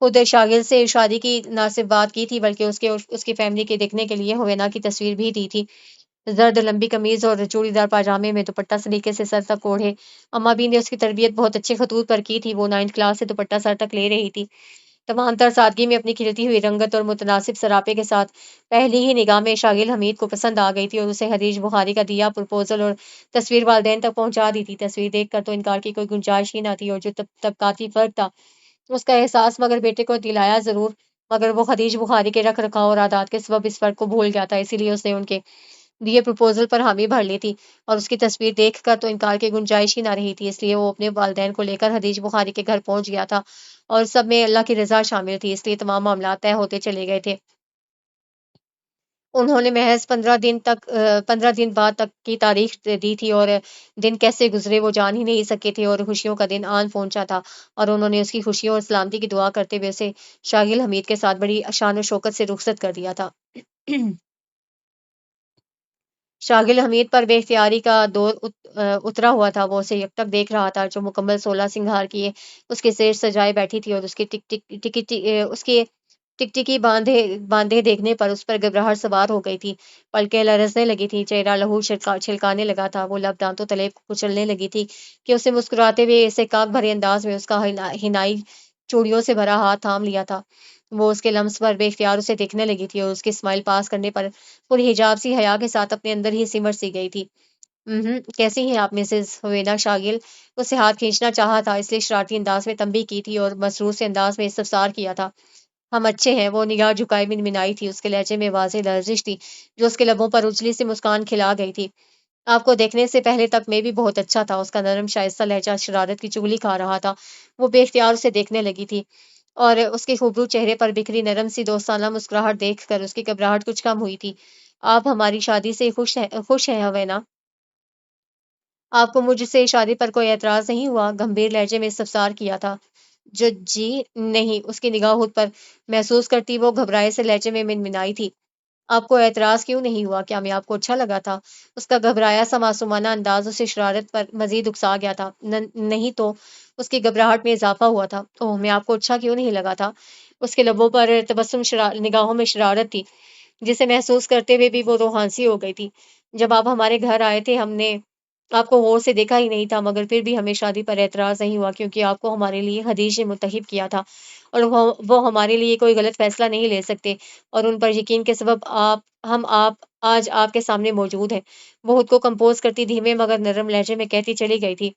خود شاغل سے شادی کی نہ صرف بات کی تھی بلکہ اس کی فیملی کے دیکھنے کے لیے ہوینا کی تصویر بھی دی تھی۔ زرد لمبی قمیض اور چوڑی دار پاجامے میں دوپٹہ سلیقے سے سر تک اوڑھے اماں بی نے اس کی تربیت بہت اچھے خطوط پر کی تھی۔ وہ 9 کلاس سے دوپٹہ سر تک لے رہی تھی، تمام تر سادگی میں اپنی کھلتی ہوئی رنگت اور متناسب سراپے کے ساتھ پہلی ہی نگاہ میں شاغل حمید کو پسند آ گئی تھی اور اسے حدیث بخاری کا دیا پرپوزل اور تصویر والدین تک پہنچا دی تھی۔ تصویر دیکھ کر تو انکار کی کوئی گنجائش ہی نہ تھی، اور جو طبقاتی فرق تھا اس کا احساس مگر بیٹے کو دلایا ضرور، مگر وہ حدیث بخاری کے رکھ رکھاؤ اور عادات کے سبب اس فرق کو بھول گیا تھا، اسی لیے اس نے ان کے دیے پرپوزل پر حامی بھر لی تھی، اور اس کی تصویر دیکھ کر تو انکار کی گنجائش ہی نہ رہی تھی، اس لیے وہ اپنے والدین کو لے کر حدیث بخاری کے گھر پہنچ گیا تھا، اور سب میں اللہ کی رضا شامل تھی، اس لیے تمام معاملات طے ہوتے چلے گئے تھے۔ انہوں نے محض 15 دن بعد تک کی تاریخ دی تھی، اور دن کیسے گزرے وہ جان ہی نہیں سکے تھے، اور خوشیوں کا دن آن پہنچا تھا، اور انہوں نے اس کی خوشیوں اور سلامتی کی دعا کرتے ہوئے اسے شاگل حمید کے ساتھ بڑی شان و شوکت سے رخصت کر دیا تھا۔ شاگل حمید پر بے اختیاری کا دور اترا ہوا تھا، وہ اسے یکٹک دیکھ رہا تھا، جو مکمل 16 سنگھار کیے اس کے سیر سجائے بیٹھی تھی، اور اس کی اس کی ٹکٹکی باندھے دیکھنے پر اس پر گھبراہٹ سوار ہو گئی تھی، پلکیں لرزنے لگی تھی، چہرہ لہو چھلکانے لگا تھا، وہ لب دانتوں تلے کچلنے لگی تھی کہ اسے مسکراتے ہوئے اسے کاک بھرے انداز میں اس کا ہنائی چوڑیوں سے بھرا ہاتھ تھام لیا تھا۔ وہ اس کے لمس پر بے اختیار اسے دیکھنے لگی تھی، اور اس کے اسمائل پاس کرنے پر پوری حجاب سی حیا کے ساتھ اپنے اندر ہی سمر سی گئی تھی۔ کیسی ہیں آپ مسز ہوینا شاگل؟ اسے ہاتھ کھینچنا چاہا تھا، اس لیے شرارتی انداز میں تنبیہ کی تھی اور مسرور سے انداز میں استفسار کیا تھا۔ ہم اچھے ہیں، وہ نگاہ جھکائے منمنائی تھی، اس کے لہجے میں واضح لرزش تھی جو اس کے لبوں پر اجلی سی مسکان کھلا گئی تھی۔ آپ کو دیکھنے سے پہلے تک میں بھی بہت اچھا تھا، اس کا نرم شائستہ لہجہ شرارت کی چغلی کھا رہا تھا۔ وہ بے اختیار اسے دیکھنے لگی تھی، اور اس کے خوبرو چہرے پر بکھری نرم سی دوستانہ مسکراہٹ دیکھ کر اس کی گھبراہٹ کچھ کم ہوئی تھی۔ آپ ہماری شادی سے خوش ہیں ہوینا؟ آپ کو مجھ سے شادی پر کوئی اعتراض نہیں ہوا؟ گمبھیر لہجے میں استفسار کیا تھا۔ جو جی نہیں، اس کی نگاہ خود پر محسوس کرتی وہ گھبرائے سے لہجے میں منمنائی تھی۔ آپ کو اعتراض کیوں نہیں ہوا؟ کیا میں آپ کو اچھا لگا تھا؟ اس کا گھبرایا سا معصومانہ انداز اسے شرارت پر مزید اکسا گیا تھا۔ نہیں تو؟ اس کی گھبراہٹ میں اضافہ ہوا تھا۔ اوہ، میں آپ کو اچھا کیوں نہیں لگا تھا؟ اس کے لبوں پر تبسم، نگاہوں میں شرارت تھی، جسے محسوس کرتے ہوئے بھی وہ روحانسی ہو گئی تھی۔ جب آپ ہمارے گھر آئے تھے ہم نے آپ کو غور سے دیکھا ہی نہیں تھا، مگر پھر بھی ہمیں شادی پر اعتراض نہیں ہوا، کیونکہ آپ کو ہمارے لیے حدیث نے منتخب کیا تھا، اور وہ ہمارے لیے کوئی غلط فیصلہ نہیں لے سکتے، اور ان پر یقین کے سبب آپ آج آپ کے سامنے موجود ہیں۔ وہ خود کو کمپوز کرتی دھیمے مگر نرم لہجے میں کہتی چلی گئی تھی۔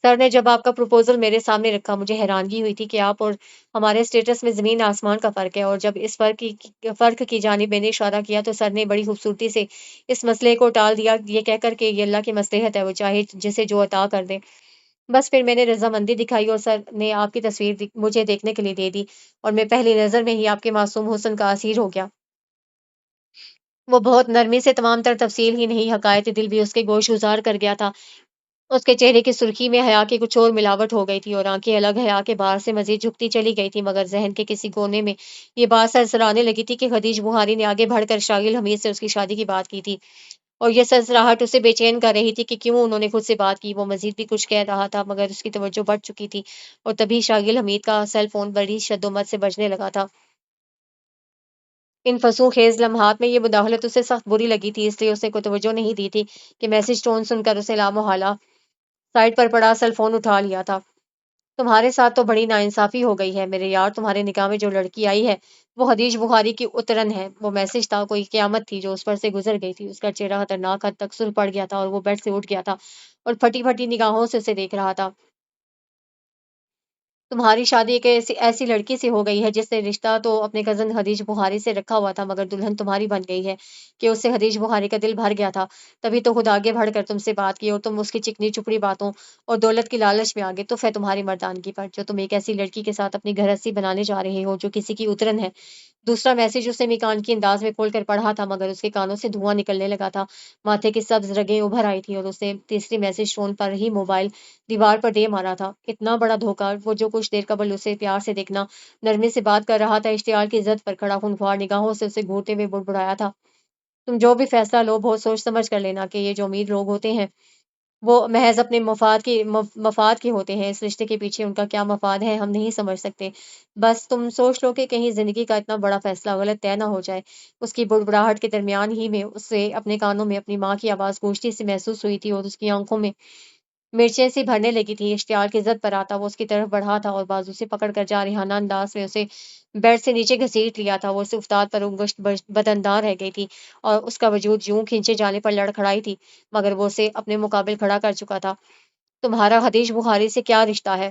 سر نے جب آپ کا پروپوزل میرے سامنے رکھا، مجھے حیرانگی ہوئی تھی کہ آپ اور ہمارے اسٹیٹس میں زمین آسمان کا فرق ہے، اور جب اس فرق کی جانب میں نے اشارہ کیا تو سر نے بڑی خوبصورتی سے اس مسئلے کو ٹال دیا، یہ کہہ کر کہ یہ اللہ کی مصلحت ہے، وہ چاہے جسے جو عطا کر دے۔ بس پھر میں نے رضامندی دکھائی، اور سر نے آپ کی تصویر مجھے دیکھنے کے لیے دے دی، اور میں پہلی نظر میں ہی آپ کے معصوم حسن کا اسیر ہو گیا۔ وہ بہت نرمی سے تمام تر تفصیل ہی نہیں، حقائق دل بھی اس کے گوش گزار کر گیا تھا۔ اس کے چہرے کی سرخی میں حیا کی کچھ اور ملاوٹ ہو گئی تھی، اور آنکھیں الگ حیا کے بار سے مزید جھکتی چلی گئی تھی، مگر ذہن کے کسی کونے میں یہ بات سرسرانے لگی تھی کہ خدیج بخاری نے آگے بڑھ کر شاگل حمید سے اس کی شادی کی بات کی تھی، اور یہ سرسراہٹ اسے بے چین کر رہی تھی کہ کیوں انہوں نے خود سے بات کی۔ وہ مزید بھی کچھ کہہ رہا تھا، مگر اس کی توجہ بڑھ چکی تھی، اور تبھی شاگل حمید کا سیل فون بڑی شد و مت سے بجنے لگا تھا۔ ان فسوں خیز لمحات میں یہ مداخلت اسے سخت بری لگی تھی، اس لیے اسے کوئی توجہ نہیں دی تھی کہ میسج ٹون سن کر اسے لامحالہ سائٹ پر پڑا سیل فون اٹھا لیا تھا۔ تمہارے ساتھ تو بڑی ناانصافی ہو گئی ہے میرے یار، تمہارے نکاح میں جو لڑکی آئی ہے وہ حدیث بخاری کی اترن ہے۔ وہ میسج تھا، کوئی قیامت تھی جو اس پر سے گزر گئی تھی۔ اس کا چہرہ خطرناک حد تک سرخ پڑ گیا تھا، اور وہ بیڈ سے اٹھ گیا تھا اور پھٹی پھٹی نگاہوں سے اسے دیکھ رہا تھا۔ تمہاری شادی ایک ایسی لڑکی سے ہو گئی ہے جس نے رشتہ تو اپنے کزن حدیث بخاری سے رکھا ہوا تھا، مگر دلہن تمہاری بن گئی ہے کہ اس سے حدیث بخاری کا دل بھر گیا تھا، تبھی تو خود آگے بڑھ کر تم سے بات کی، اور تم اس کی چکنی چپڑی باتوں اور دولت کی لالچ میں آگے تف ہے تمہاری مردانگی پر، جو تم ایک ایسی لڑکی کے ساتھ اپنی گھرستی بنانے جا رہے ہو جو کسی کی اترن ہے۔ دوسرا میسج اس نے مکان کی انداز میں کھول کر پڑھا تھا، مگر اس کے کانوں سے دھواں نکلنے لگا تھا، ماتھے کی سبز رگیں ابھر آئی تھی، اور اس نے تیسری میسج فون پر ہی موبائل دیوار پر دے مارا تھا۔ اتنا بڑا دھوکہ! وہ جو کچھ دیر قبل اسے پیار سے دیکھنا، نرمی سے بات کر رہا تھا، اشتعال کی زد پر کھڑا خونخوار نگاہوں سے اسے گھورتے ہوئے بڑبڑایا تھا، تم جو بھی فیصلہ لو بہت سوچ سمجھ کر لینا، کہ یہ جو امیر لوگ ہوتے ہیں وہ محض اپنے مفاد کے ہوتے ہیں، اس رشتے کے پیچھے ان کا کیا مفاد ہے ہم نہیں سمجھ سکتے۔ بس تم سوچ لو کہ کہیں زندگی کا اتنا بڑا فیصلہ غلط طے نہ ہو جائے۔ اس کی بڑبڑاہٹ کے درمیان ہی میں اسے اپنے کانوں میں اپنی ماں کی آواز گونجتی سی محسوس ہوئی تھی، اور اس کی آنکھوں میں مرچیں سی بھرنے لگی تھی۔ اشتعال کی زد پر آتا وہ اس کی طرف بڑھا تھا، اور بازو سے پکڑ کر جارحانہ انداز میں اسے بیڈ سے نیچے گھسیٹ لیا تھا۔ وہ اس افتاد پر انگشت بداندار رہ گئی تھی، اور اس کا وجود یوں کھینچے جانے پر لڑکھڑائی تھی، مگر وہ اسے اپنے مقابل کھڑا کر چکا تھا۔ تمہارا حدیث بخاری سے کیا رشتہ ہے؟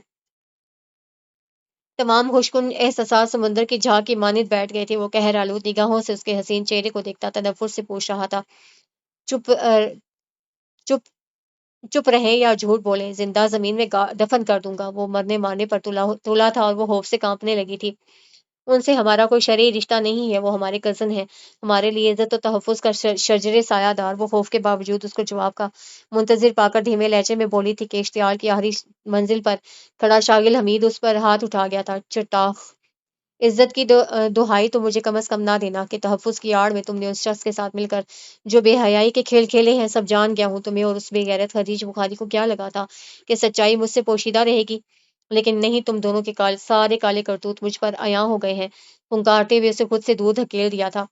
تمام خوشکن احساسات سمندر کی جھاگ کی مانند بیٹھ گئے تھے۔ وہ قہر آلود نگاہوں سے اس کے حسین چہرے کو دیکھتا تنفر سے پوچھ رہا تھا، چپ چپ چپ رہیں یا جھوٹ بولیں، زندہ زمین میں دفن کر دوں گا۔ وہ مرنے مارنے پر تلا تھا، اور وہ خوف سے کانپنے لگی تھی۔ ان سے ہمارا کوئی شرعی رشتہ نہیں ہے، وہ ہمارے کزن ہیں، ہمارے لیے عزت و تحفظ کا شجر سایہ دار۔ وہ خوف کے باوجود اس کو جواب کا منتظر پا کر دھیمے لہجے میں بولی تھی کہ اشتعال کی آخری منزل پر کھڑا شاغل حمید اس پر ہاتھ اٹھا گیا تھا۔ چٹاخ! عزت کی دہائی تو مجھے کم از کم نہ دینا کہ تحفظ کی آڑ میں تم نے اس شخص کے ساتھ مل کر جو بے حیائی کے کھیل کھیلے ہیں، سب جان گیا ہوں۔ تمہیں اور اس بے غیرت خدیج بخاری کو کیا لگا تھا کہ سچائی مجھ سے پوشیدہ رہے گی؟ لیکن نہیں، تم دونوں کے سارے کالے کرتوت مجھ پر عیاں ہو گئے ہیں۔ پھنکارتے ہوئے اسے خود سے دور دھکیل دیا تھا۔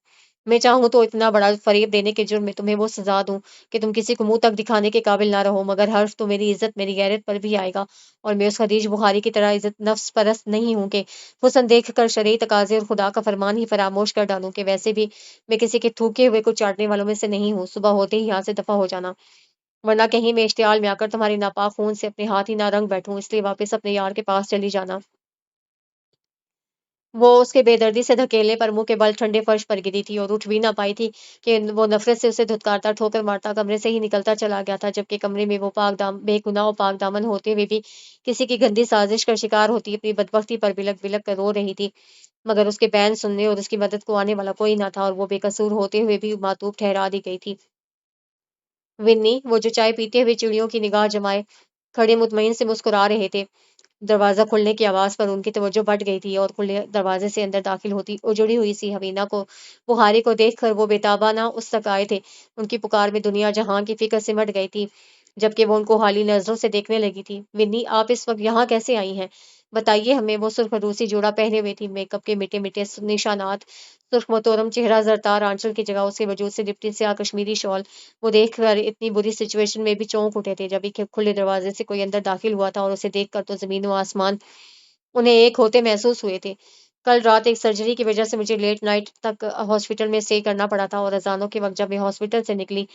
میں چاہوں تو اتنا بڑا فریب دینے کے جرم میں تمہیں وہ سزا دوں کہ تم کسی کو منہ تک دکھانے کے قابل نہ رہو، مگر حرف تو میری عزت، میری غیرت پر بھی آئے گا، اور میں اس خدیج بخاری کی طرح عزت نفس پرست نہیں ہوں کہ حسن دیکھ کر شرعی تقاضے اور خدا کا فرمان ہی فراموش کر ڈالوں کہ ویسے بھی میں کسی کے تھوکے ہوئے کو چاٹنے والوں میں سے نہیں ہوں۔ صبح ہوتے ہی یہاں سے دفع ہو جانا، ورنہ کہیں میں اشتعال میں آ کر تمہاری ناپاک خون سے اپنے ہاتھ ہی نہ رنگ بیٹھوں، اس لیے واپس اپنے یار کے پاس چلی جانا۔ وہ اس کے بے دردی سے دھکیلنے پر منہ کے بل ٹھنڈے فرش پر گری تھی اور اٹھ بھی نہ پائی تھی کہ وہ نفرت سے اسے دھتکارتا ٹھوکر مارتا کمرے سے ہی نکلتا چلا گیا تھا، جبکہ کمرے میں وہ بے گناہ و پاک دامن ہوتے ہوئے بھی کسی کی گندی سازش کا شکار ہوتی اپنی بدبختی پر بلک بلک کر رو رہی تھی، مگر اس کے بین سننے اور اس کی مدد کو آنے والا کوئی نہ تھا، اور وہ بے قصور ہوتے ہوئے بھی معتوب ٹھہرا دی گئی تھی۔ ونی، وہ جو چائے پیتے ہوئے چڑیوں کی نگاہ جمائے کھڑے مطمئن سے مسکرا رہے تھے، دروازہ کھلنے کی آواز پر ان کی توجہ بٹ گئی تھی اور کھلے دروازے سے اندر داخل ہوتی اجڑی ہوئی سی حوینہ کو بخاری کو دیکھ کر وہ بےتابانہ اس تک آئے تھے۔ ان کی پکار میں دنیا جہاں کی فکر سمٹ گئی تھی، جبکہ وہ ان کو حالی نظروں سے دیکھنے لگی تھی۔ ونی، آپ اس وقت یہاں کیسے آئی ہیں؟ بتائیے ہمیں۔ وہ سرخ روسی جوڑا پہنے ہوئے تھی، میک اپ کے مٹے مٹے نشانات، سرخ متورم چہرہ، زرتار آنچل کی جگہ اس کے وجود سے لپٹی سیاہ کشمیری شال۔ وہ دیکھ کر اتنی بری سچویشن میں بھی چونک اٹھے تھے، جبھی کہ کھلے دروازے سے کوئی اندر داخل ہوا تھا، اور اسے دیکھ کر تو زمین و آسمان انہیں ایک ہوتے محسوس ہوئے تھے۔ کل رات ایک سرجری کی وجہ سے مجھے لیٹ نائٹ تک ہاسپٹل میں اسٹے کرنا پڑا تھا، اور اذانوں کے وقت جب میں ہاسپٹل سے نکلی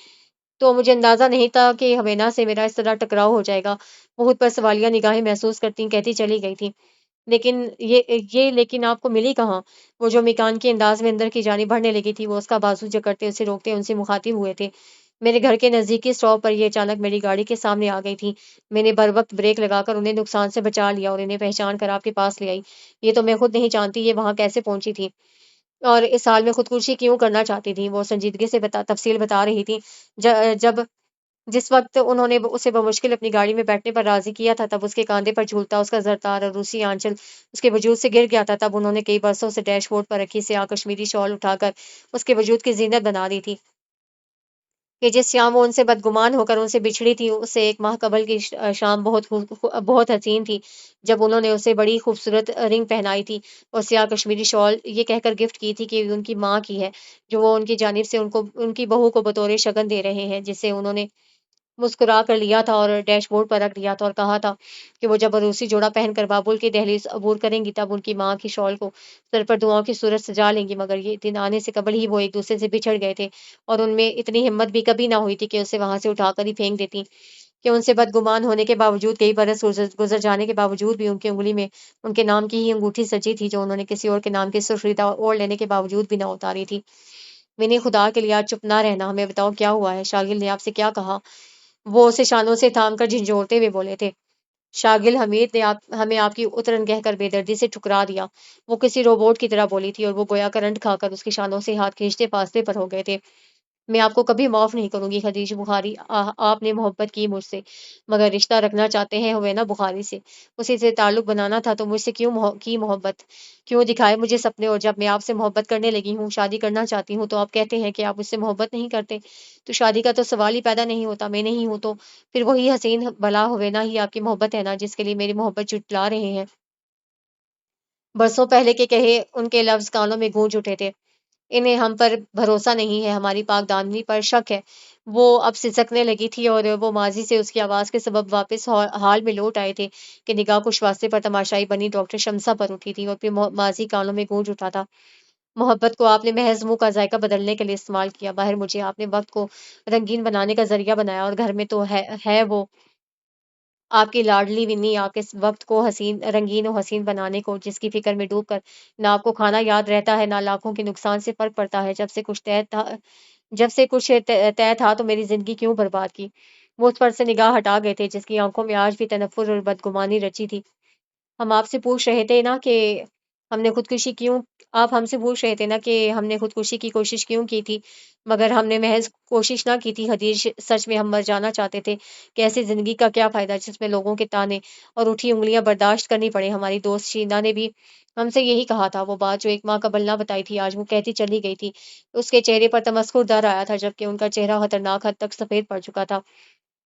تو مجھے اندازہ نہیں تھا کہ حوینہ سے میرا اس طرح ٹکراؤ ہو جائے گا۔ وہ خود پر سوالیہ نگاہیں محسوس کرتی کہتی چلی گئی تھی، لیکن لیکن آپ کو ملی کہاں؟ وہ جو مکان کے انداز میں اندر کی جانب بڑھنے لگی تھی، وہ اس کا بازو جکڑتے اسے روکتے ان سے مخاطب ہوئے تھے۔ میرے گھر کے نزدیکی اسٹاپ پر یہ اچانک میری گاڑی کے سامنے آ گئی تھی۔ میں نے بروقت بریک لگا کر انہیں نقصان سے بچا لیا اور انہیں پہچان کر آپ کے پاس لے آئی۔ یہ تو میں خود نہیں جانتی یہ وہاں کیسے پہنچی تھی اور اس حال میں خودکشی کیوں کرنا چاہتی تھی۔ وہ سنجیدگی سے تفصیل بتا رہی تھی۔ جب جس وقت انہوں نے اسے بمشکل اپنی گاڑی میں بیٹھنے پر راضی کیا تھا، تب اس کے کاندھے پر جھولتا اس کا زرتار اور روسی آنچل اس کے وجود سے گر گیا تھا، تب انہوں نے کئی برسوں سے ڈیش بورڈ پر رکھی سیاہ کشمیری شال اٹھا کر اس کے وجود کی زینت بنا دی تھی کہ جس شام وہ ان سے بدگمان ہو کر ان سے بچھڑی تھی، اس سے ایک ماہ قبل کی شام بہت حسین تھی، جب انہوں نے اسے بڑی خوبصورت رنگ پہنائی تھی اور سیاہ کشمیری شال یہ کہہ کر گفٹ کی تھی کہ ان کی ماں کی ہے، جو وہ ان کی جانب سے ان کی بہو کو بطور شگن دے رہے ہیں، جسے انہوں نے مسکرا کر لیا تھا اور ڈیش بورڈ پر رکھ دیا تھا، اور کہا تھا کہ وہ جب روسی جوڑا پہن کر بابل کی دہلیز عبور کریں گی، تب ان کی ماں کی شال کو سر پر دعاؤں کی صورت سجا لیں گی، مگر یہ دن آنے سے قبل ہی وہ ایک دوسرے سے بچھڑ گئے تھے، اور ان میں اتنی ہمت بھی کبھی نہ ہوئی تھی کہ اسے وہاں سے اٹھا کر ہی پھینک دیتی، کہ ان سے بدگمان ہونے کے باوجود، کئی برس گزر جانے کے باوجود بھی ان کی انگلی میں ان کے نام کی ہی انگوٹھی سجی تھی، جو انہوں نے کسی اور کے نام کی سرخ ریتا اوڑھ لینے کے باوجود بھی نہ اتاری تھی۔ ونی، خدا کے لیے آج چپ نہ رہنا، ہمیں بتاؤ کیا ہوا ہے؟ شاغل نے آپ سے کیا کہا؟ وہ اسے شانوں سے تھام کر جھنجھوڑتے ہوئے بولے تھے۔ شاغل حمید نے ہمیں آپ کی اترن کہہ کر بے دردی سے ٹھکرا دیا، وہ کسی روبوٹ کی طرح بولی تھی، اور وہ گویا کرنٹ کھا کر اس کی شانوں سے ہاتھ کھینچتے فاصلے پر ہو گئے تھے۔ میں آپ کو کبھی معاف نہیں کروں گی خدیج بخاری، آپ نے محبت کی مجھ سے، مگر رشتہ رکھنا چاہتے ہیں حوینہ بخاری سے، اسی سے تعلق بنانا تھا تو مجھ سے کیوں کی محبت؟ کیوں دکھائے مجھے سپنے؟ اور جب میں آپ سے محبت کرنے لگی ہوں، شادی کرنا چاہتی ہوں، تو آپ کہتے ہیں کہ آپ مجھ سے محبت نہیں کرتے، تو شادی کا تو سوال ہی پیدا نہیں ہوتا۔ میں نہیں ہوں تو پھر وہی حسین بلا حوینہ ہی آپ کی محبت ہے نا، جس کے لیے میری محبت جھٹلا رہے ہیں؟ برسوں پہلے کے کہے ان کے لفظ کانوں میں گونج اٹھے تھے۔ انہیں ہم پر بھروسہ نہیں ہے، ہماری پاک دامنی پر شک ہے۔ وہ اب سسکنے لگی تھی، اور وہ ماضی سے اس کی آواز کے سبب واپس حال میں لوٹ آئے تھے کہ نگاہ کش واسطے پر تماشائی بنی ڈاکٹر شمسہ پر اٹھی تھی، اور پھر ماضی کانوں میں گونج اٹھا تھا۔ محبت کو آپ نے محض منہ کا ذائقہ بدلنے کے لیے استعمال کیا، باہر مجھے آپ نے وقت کو رنگین بنانے کا ذریعہ بنایا، اور گھر میں تو ہے وہ آپ کی لاڈلی ونی، آپ کے وقت کو رنگین و حسین بنانے کو، جس کی فکر میں ڈوب کر نہ آپ کو کھانا یاد رہتا ہے، نہ لاکھوں کے نقصان سے فرق پڑتا ہے۔ جب سے کچھ طے تھا تو میری زندگی کیوں برباد کی؟ وہ اس پر سے نگاہ ہٹا گئے تھے، جس کی آنکھوں میں آج بھی تنفر اور بدگمانی رچی تھی۔ ہم آپ سے پوچھ رہے تھے نا کہ ہم نے خودکشی کیوں آپ ہم سے پوچھ رہے تھے نا کہ ہم نے خودکشی کی کوشش کیوں کی تھی، مگر ہم نے محض کوشش نہ کی تھی حدیث، سچ میں ہم مر جانا چاہتے تھے کہ ایسی زندگی کا کیا فائدہ جس میں لوگوں کے تانے اور اٹھی انگلیاں برداشت کرنی پڑے۔ ہماری دوست شینا نے بھی ہم سے یہی کہا تھا، وہ بات جو ایک ماہ قبل نہ بتائی تھی آج وہ کہتی چلی گئی تھی۔ اس کے چہرے پر تمسخر در آیا تھا جبکہ ان کا چہرہ خطرناک حد تک سفید پڑ چکا تھا۔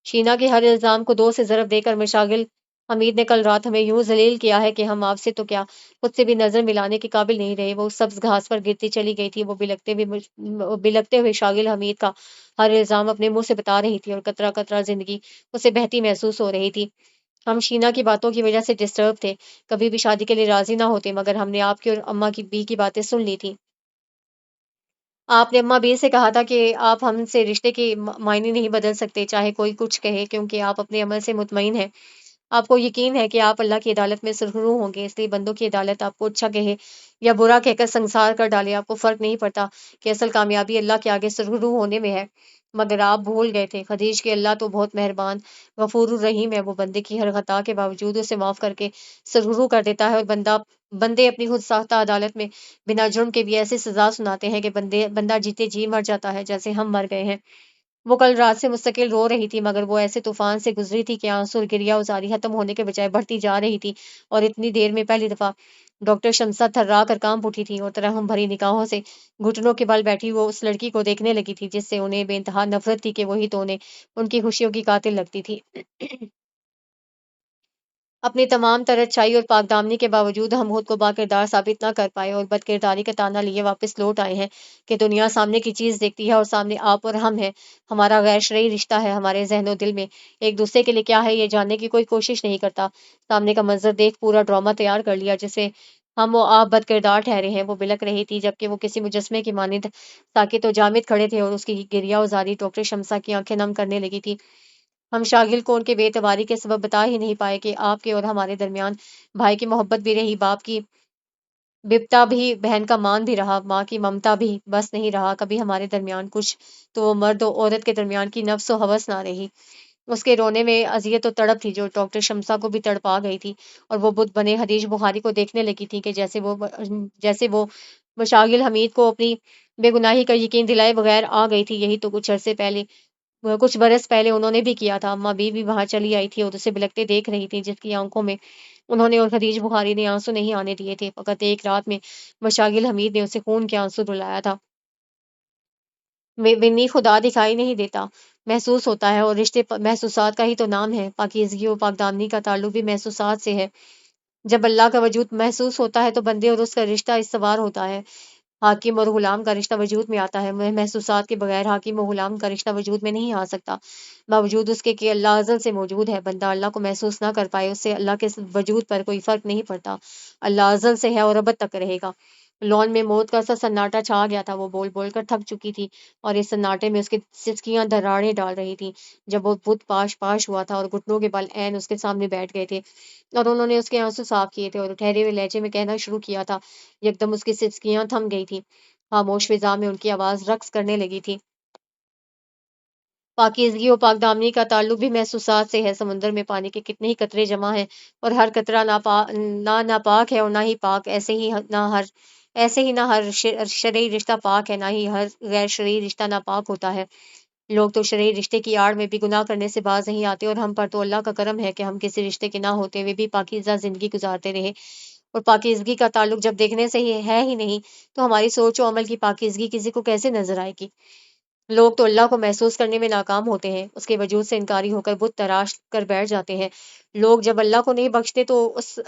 شینا کے ہر الزام کو دو سے ضرب دے کر مشاغل حمید نے کل رات ہمیں یوں ذلیل کیا ہے کہ ہم آپ سے تو کیا خود سے بھی نظر ملانے کے قابل نہیں رہے۔ وہ سبز گھاس پر گرتی چلی گئی تھی، وہ بلکتے ہوئے شاگل حمید کا ہر الزام اپنے منہ سے بتا رہی تھی اور قطرہ قطرہ زندگی اسے بہتی محسوس ہو رہی تھی۔ ہم شینا کی باتوں کی وجہ سے ڈسٹرب تھے، کبھی بھی شادی کے لیے راضی نہ ہوتے، مگر ہم نے آپ کی اور اماں کی بی کی باتیں سن لی تھی۔ آپ نے اماں بی سے کہا تھا کہ آپ ہم سے رشتے کے معنی نہیں بدل سکتے چاہے کوئی کچھ کہے، کیونکہ آپ اپنے عمل سے مطمئن ہیں۔ آپ کو یقین ہے کہ آپ اللہ کی عدالت میں سرخرو ہوں گے، اس لیے بندوں کی عدالت آپ کو اچھا کہے یا برا کہہ کر سنسار کر ڈالے، آپ کو فرق نہیں پڑتا کہ اصل کامیابی اللہ کے آگے سرخرو ہونے میں ہے۔ مگر آپ بھول گئے تھے خدیج کہ اللہ تو بہت مہربان غفور الرحیم ہے، وہ بندے کی ہر خطا کے باوجود اسے معاف کر کے سرخرو کر دیتا ہے، اور بندے اپنی خود ساختہ عدالت میں بنا جرم کے بھی ایسی سزا سناتے ہیں کہ بندہ جیتے جی مر جاتا ہے جیسے ہم مر گئے ہیں۔ وہ کل رات سے مستقل رو رہی تھی، مگر وہ ایسے طوفان سے گزری تھی کہ آنسو اور گریا ازاری ختم ہونے کے بجائے بڑھتی جا رہی تھی، اور اتنی دیر میں پہلی دفعہ ڈاکٹر شمسہ تھرا کر کانپ اٹھی تھی اور ترحم بھری نگاہوں سے گھٹنوں کے بل بیٹھی وہ اس لڑکی کو دیکھنے لگی تھی جس سے انہیں بے انتہا نفرت تھی کہ وہی تو انہیں ان کی خوشیوں کی قاتل لگتی تھی۔ اپنی تمام تر اچھائی اور پاک دامنی کے باوجود ہم خود کو با کردار ثابت نہ کر پائے اور بد کرداری کا تانا لیے واپس لوٹ آئے ہیں کہ دنیا سامنے کی چیز دیکھتی ہے اور سامنے آپ اور ہم ہیں، ہمارا غیر شرعی رشتہ ہے، ہمارے ذہن و دل میں ایک دوسرے کے لیے کیا ہے یہ جاننے کی کوئی کوشش نہیں کرتا۔ سامنے کا منظر دیکھ پورا ڈرامہ تیار کر لیا جسے ہم و آپ بد کردار ٹھہرے ہیں۔ وہ بلک رہی تھی جبکہ وہ کسی مجسمے کی مانند ساکت و جامد کھڑے تھے، اور اس کی گریا ازاری ڈاکٹر شمسہ کی آنکھیں نم کرنے لگی تھی۔ ہم شاغل کو ان کے بے اعتباری کے سبب بتا ہی نہیں پائے کہ آپ کے اور ہمارے درمیان بھائی کی محبت بھی رہی، باپ کی بپتا بھی، بہن کا مان بھی رہا، ماں کی ممتا بھی، بس نہیں رہا کبھی ہمارے درمیان کچھ تو وہ مرد و عورت کے درمیان کی نفس و ہوس نہ رہی۔ اس کے رونے میں اذیت و تڑپ تھی جو ڈاکٹر شمسہ کو بھی تڑپا گئی تھی، اور وہ بت بنے حدیث بخاری کو دیکھنے لگی تھی کہ جیسے وہ مشاغل حمید کو اپنی بے گناہی کا یقین دلائے بغیر آ گئی تھی۔ یہی تو کچھ برس پہلے انہوں نے بھی کیا تھا۔ اماں بی بھی وہاں چلی آئی تھی اور اسے بلکتے دیکھ رہی تھی جس کی آنکھوں میں انہوں نے اور خدیج بخاری نے آنسو نہیں آنے دیے تھے، فقط ایک رات میں مشاغل حمید نے اسے خون کے آنسو رلایا تھا۔ ونی خدا دکھائی نہیں دیتا، محسوس ہوتا ہے، اور رشتے محسوسات کا ہی تو نام ہے۔ پاکیزگی و پاک دامنی کا تعلق بھی محسوسات سے ہے۔ جب اللہ کا وجود محسوس ہوتا ہے تو بندے اور اس کا رشتہ استوار ہوتا ہے، حاکم اور غلام کا رشتہ وجود میں آتا ہے۔ محسوسات کے بغیر حاکم و غلام کا رشتہ وجود میں نہیں آ سکتا، باوجود اس کے کہ اللہ ازل سے موجود ہے۔ بندہ اللہ کو محسوس نہ کر پائے، اس سے اللہ کے وجود پر کوئی فرق نہیں پڑتا۔ اللہ ازل سے ہے اور ابد تک رہے گا۔ لون میں موت کا سا سناٹا چھا گیا تھا، وہ بول بول کر تھک چکی تھی اور اس سناٹے میں اس کی سسکیاں دراڑیں ڈال رہی تھی۔ جب وہ بت پاش ہوا تھا اور گھٹنوں کے بل عین اس کے سامنے بیٹھ گئے تھے اور انہوں نے اس کے آنسو صاف کیے تھے اور ٹھہرے ہوئے لہجے میں کہنا شروع کیا تھا، یکدم اس کی سسکیاں تھم گئی تھی، خاموش فضا میں ان کی آواز رقص کرنے لگی تھی۔ پاکیزگی و پاک دامنی کا تعلق بھی محسوسات سے ہے۔ سمندر میں پانی کے کتنے ہی قطرے جمع ہیں اور ہر قطرہ نہ ناپاک ہے اور نہ ہی پاک، ایسے ہی نہ ہر شرعی رشتہ پاک ہے، نہ ہی ہر غیر شرعی رشتہ ناپاک ہوتا ہے۔ لوگ تو شرعی رشتے کی آڑ میں بھی گناہ کرنے سے باز نہیں آتے، اور ہم پر تو اللہ کا کرم ہے کہ ہم کسی رشتے کے نہ ہوتے ہوئے بھی پاکیزہ زندگی گزارتے رہے۔ اور پاکیزگی کا تعلق جب دیکھنے سے ہی ہے ہی نہیں تو ہماری سوچ و عمل کی پاکیزگی کسی کو کیسے نظر آئے گی؟ لوگ تو اللہ کو محسوس کرنے میں ناکام ہوتے ہیں، اس کے وجود سے انکاری ہو کر بت تراش کر بیٹھ جاتے ہیں۔ لوگ جب اللہ کو نہیں بخشتے تو اس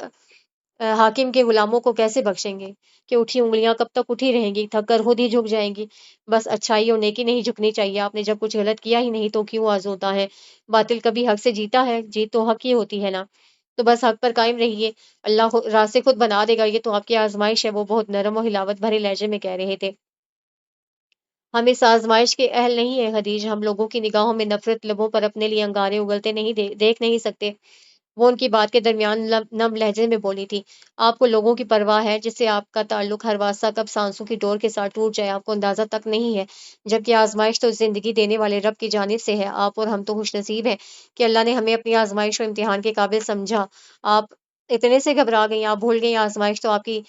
حاکم کے غلاموں کو کیسے بخشیں گے کہ اٹھی انگلیاں کب تک اٹھی رہیں گی، تھک کر خود ہی جھک جائیں گی۔ بس اچھائی اور نیکی نہیں جھکنی چاہیے، آپ نے جب کچھ غلط کیا ہی نہیں تو کیوں آزوتا ہے؟ باطل کبھی حق سے جیتا ہے؟ جیت تو حق ہی ہوتی ہے نا، تو بس حق پر قائم رہیے، اللہ راستے خود بنا دے گا، یہ تو آپ کی آزمائش ہے۔ وہ بہت نرم و ہلاوت بھرے لہجے میں کہہ رہے تھے۔ ہم اس آزمائش کے اہل نہیں ہیں خدیج، ہم لوگوں کی نگاہوں میں نفرت، لبوں پر اپنے لیے انگارے اگلتے نہیں دیکھ نہیں سکتے۔ وہ ان کی بات کے درمیان نم لہجے میں بولی تھی، آپ کو لوگوں کی پرواہ ہے جس سے آپ کا تعلق ہر واسطہ کب سانسوں کی ڈور کے ساتھ ٹوٹ جائے آپ کو اندازہ تک نہیں ہے، جبکہ آزمائش تو زندگی دینے والے رب کی جانب سے ہے۔ آپ اور ہم تو خوش نصیب ہیں کہ اللہ نے ہمیں اپنی آزمائش و امتحان کے قابل سمجھا۔ آپ اتنے سے گھبرا گئی، آپ بھول گئی آزمائش تو آپ کی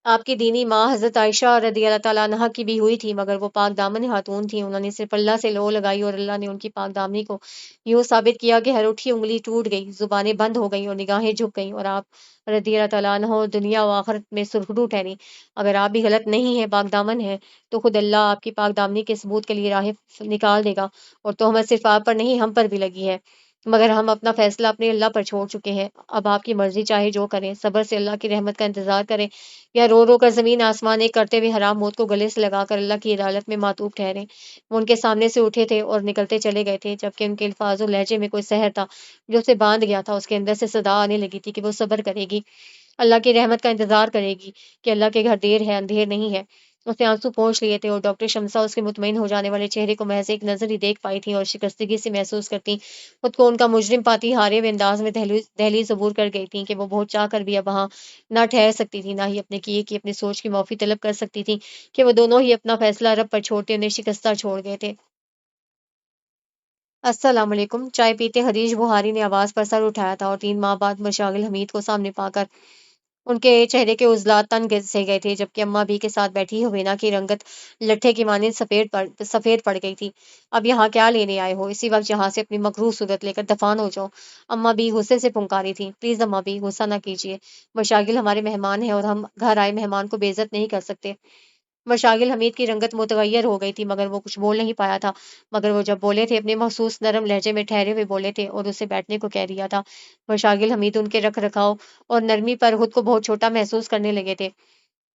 آپ کی دینی ماں حضرت عائشہ رضی اللہ تعالیٰ عنہا کی بھی ہوئی تھی، مگر وہ پاک دامن خاتون تھیں۔ انہوں نے صرف اللہ سے لو لگائی اور اللہ نے ان کی پاک دامنی کو یوں ثابت کیا کہ ہر اٹھی انگلی ٹوٹ گئی، زبانیں بند ہو گئیں اور نگاہیں جھک گئیں، اور آپ رضی اللہ تعالیٰ عنہ دنیا و آخرت میں سرخرو ٹھہری۔ اگر آپ بھی غلط نہیں ہیں، پاک دامن ہیں، تو خود اللہ آپ کی پاک دامنی کے ثبوت کے لیے راہ نکال دے گا، اور تہمت صرف آپ پر نہیں، ہم پر بھی لگی ہے، مگر ہم اپنا فیصلہ اپنے اللہ پر چھوڑ چکے ہیں۔ اب آپ کی مرضی، چاہے جو کریں، صبر سے اللہ کی رحمت کا انتظار کریں، یا رو رو کر زمین آسمان ایک کرتے ہوئے حرام موت کو گلے سے لگا کر اللہ کی عدالت میں معطوف ٹھہرے۔ وہ ان کے سامنے سے اٹھے تھے اور نکلتے چلے گئے تھے، جبکہ ان کے الفاظ و لہجے میں کوئی سحر تھا جو اسے باندھ گیا تھا۔ اس کے اندر سے صدا آنے لگی تھی کہ وہ صبر کرے گی، اللہ کی رحمت کا انتظار کرے گی، کہ اللہ کے گھر دیر ہے، اندھیر نہیں ہے۔ اس نے آنسو پہنچ لیے تھے، اور ڈاکٹر شمسا اس کے مطمئن ہو جانے والے چہرے کو محض ایک نظر ہی دیکھ پائی تھیں، اور شکستگی سے محسوس کرتی خود کو ان کا مجرم پاتی ہارے ہوئے انداز میں دہلیز عبور کر گئی تھیں، کہ وہ بہت چاہ کر بھی اب وہاں نہ ٹھہر سکتی تھی، نہ ہی اپنے کیے کی اپنی سوچ کی معافی طلب کر سکتی تھی، کہ وہ دونوں ہی اپنا فیصلہ رب پر چھوڑتے انہیں شکستہ چھوڑ گئے تھے۔ السلام علیکم۔ چائے پیتے حدیث بخاری نے آواز پر سر اٹھایا تھا، اور 3 ماہ بعد مشاغل حمید کو سامنے پا کر ان کے چہرے کے عضلات تن سے گئے تھے، جبکہ اماں بھی کے ساتھ بیٹھی ہوینا کی رنگت لٹھے کی مانند سفید پڑ گئی تھی۔ اب یہاں کیا لینے آئے ہو؟ اسی وقت یہاں سے اپنی مکروہ صورت لے کر دفان ہو جاؤ۔ اماں بھی غصے سے پھنکاری تھی۔ پلیز اماں بھی، غصہ نہ کیجیے، مشاغل ہمارے مہمان ہیں، اور ہم گھر آئے مہمان کو بے عزت نہیں کر سکتے۔ مشاغل حمید کی رنگت متغیر ہو گئی تھی، مگر وہ کچھ بول نہیں پایا تھا، مگر وہ جب بولے تھے اپنے مخصوص نرم لہجے میں ٹھہرے ہوئے بولے تھے، اور اسے بیٹھنے کو کہہ دیا تھا۔ مشاغل حمید ان کے رکھ رکھاؤ اور نرمی پر خود کو بہت چھوٹا محسوس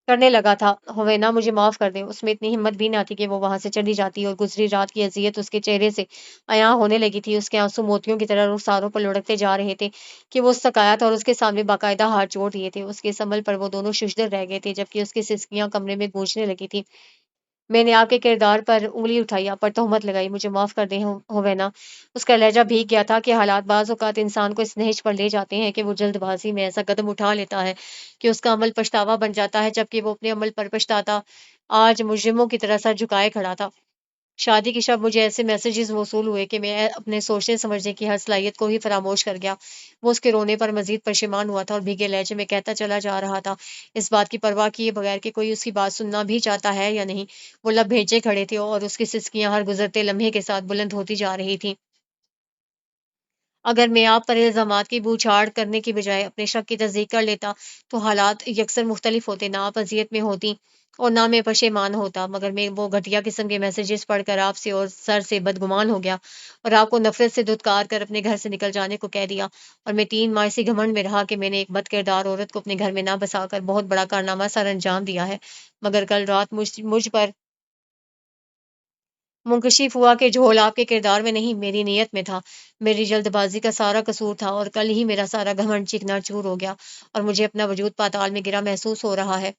کرنے لگا تھا۔ ہوینا مجھے معاف کر دیں، اس میں اتنی ہمت بھی نہ تھی کہ وہ وہاں سے چلی جاتی، اور گزری رات کی اذیت اس کے چہرے سے عیاں ہونے لگی تھی۔ اس کے آنسو موتیوں کی طرح رخساروں پر لڑکتے جا رہے تھے، کہ وہ سکایا تھا اور اس کے سامنے باقاعدہ ہاتھ جوڑ دیے تھے۔ اس کے اس عمل پر وہ دونوں ششدر رہ گئے تھے، جبکہ اس کی سسکیاں کمرے میں گونجنے لگی تھی۔ میں نے آپ کے کردار پر انگلی اٹھائی، آپ پر تہمت لگائی، مجھے معاف کر دیں ہوینا۔ اس کا لہجہ بھیگ گیا تھا، کہ حالات بعض اوقات انسان کو اس نہج پر لے جاتے ہیں کہ وہ جلد بازی میں ایسا قدم اٹھا لیتا ہے کہ اس کا عمل پچھتاوا بن جاتا ہے، جبکہ وہ اپنے عمل پر پچھتاتا آج مجرموں کی طرح سر جھکائے کھڑا تھا۔ شادی کی شب مجھے ایسے میسیجز موصول ہوئے کہ میں اپنے سوچنے سمجھنے کی ہر صلاحیت کو ہی فراموش کر گیا۔ وہ اس کے رونے پر مزید پشیمان ہوا تھا، اور بھیگے لہجے میں کہتا چلا جا رہا تھا، اس بات کی پرواہ کیے بغیر کہ کوئی اس کی بات سننا بھی چاہتا ہے یا نہیں۔ وہ لب بھیجے کھڑے تھے، اور اس کی سسکیاں ہر گزرتے لمحے کے ساتھ بلند ہوتی جا رہی تھیں۔ اگر میں آپ پر الزامات کی بوچھاڑ کرنے کی بجائے اپنے شک کی تصدیق کر لیتا، تو حالات یکسر مختلف ہوتے، نہ آپ اذیت میں ہوتی اور نہ میں پشیمان ہوتا، مگر میں وہ گھٹیا قسم کے میسیجز پڑھ کر آپ سے اور سر سے بدگمان ہو گیا، اور آپ کو نفرت سے دھتکار کر اپنے گھر سے نکل جانے کو کہہ دیا، اور میں 3 ماہ اسی گھمنڈ میں رہا کہ میں نے ایک بد کردار عورت کو اپنے گھر میں نہ بسا کر بہت بڑا کارنامہ سر انجام دیا ہے، مگر کل رات مجھ پر منکشف ہوا کہ جھول آپ کے کردار میں نہیں، میری نیت میں تھا۔ میری جلد بازی کا سارا قصور تھا، اور کل ہی میرا سارا گھمنڈ چکنا چور ہو گیا، اور مجھے اپنا وجود پاتال میں گرا محسوس ہو رہا ہے،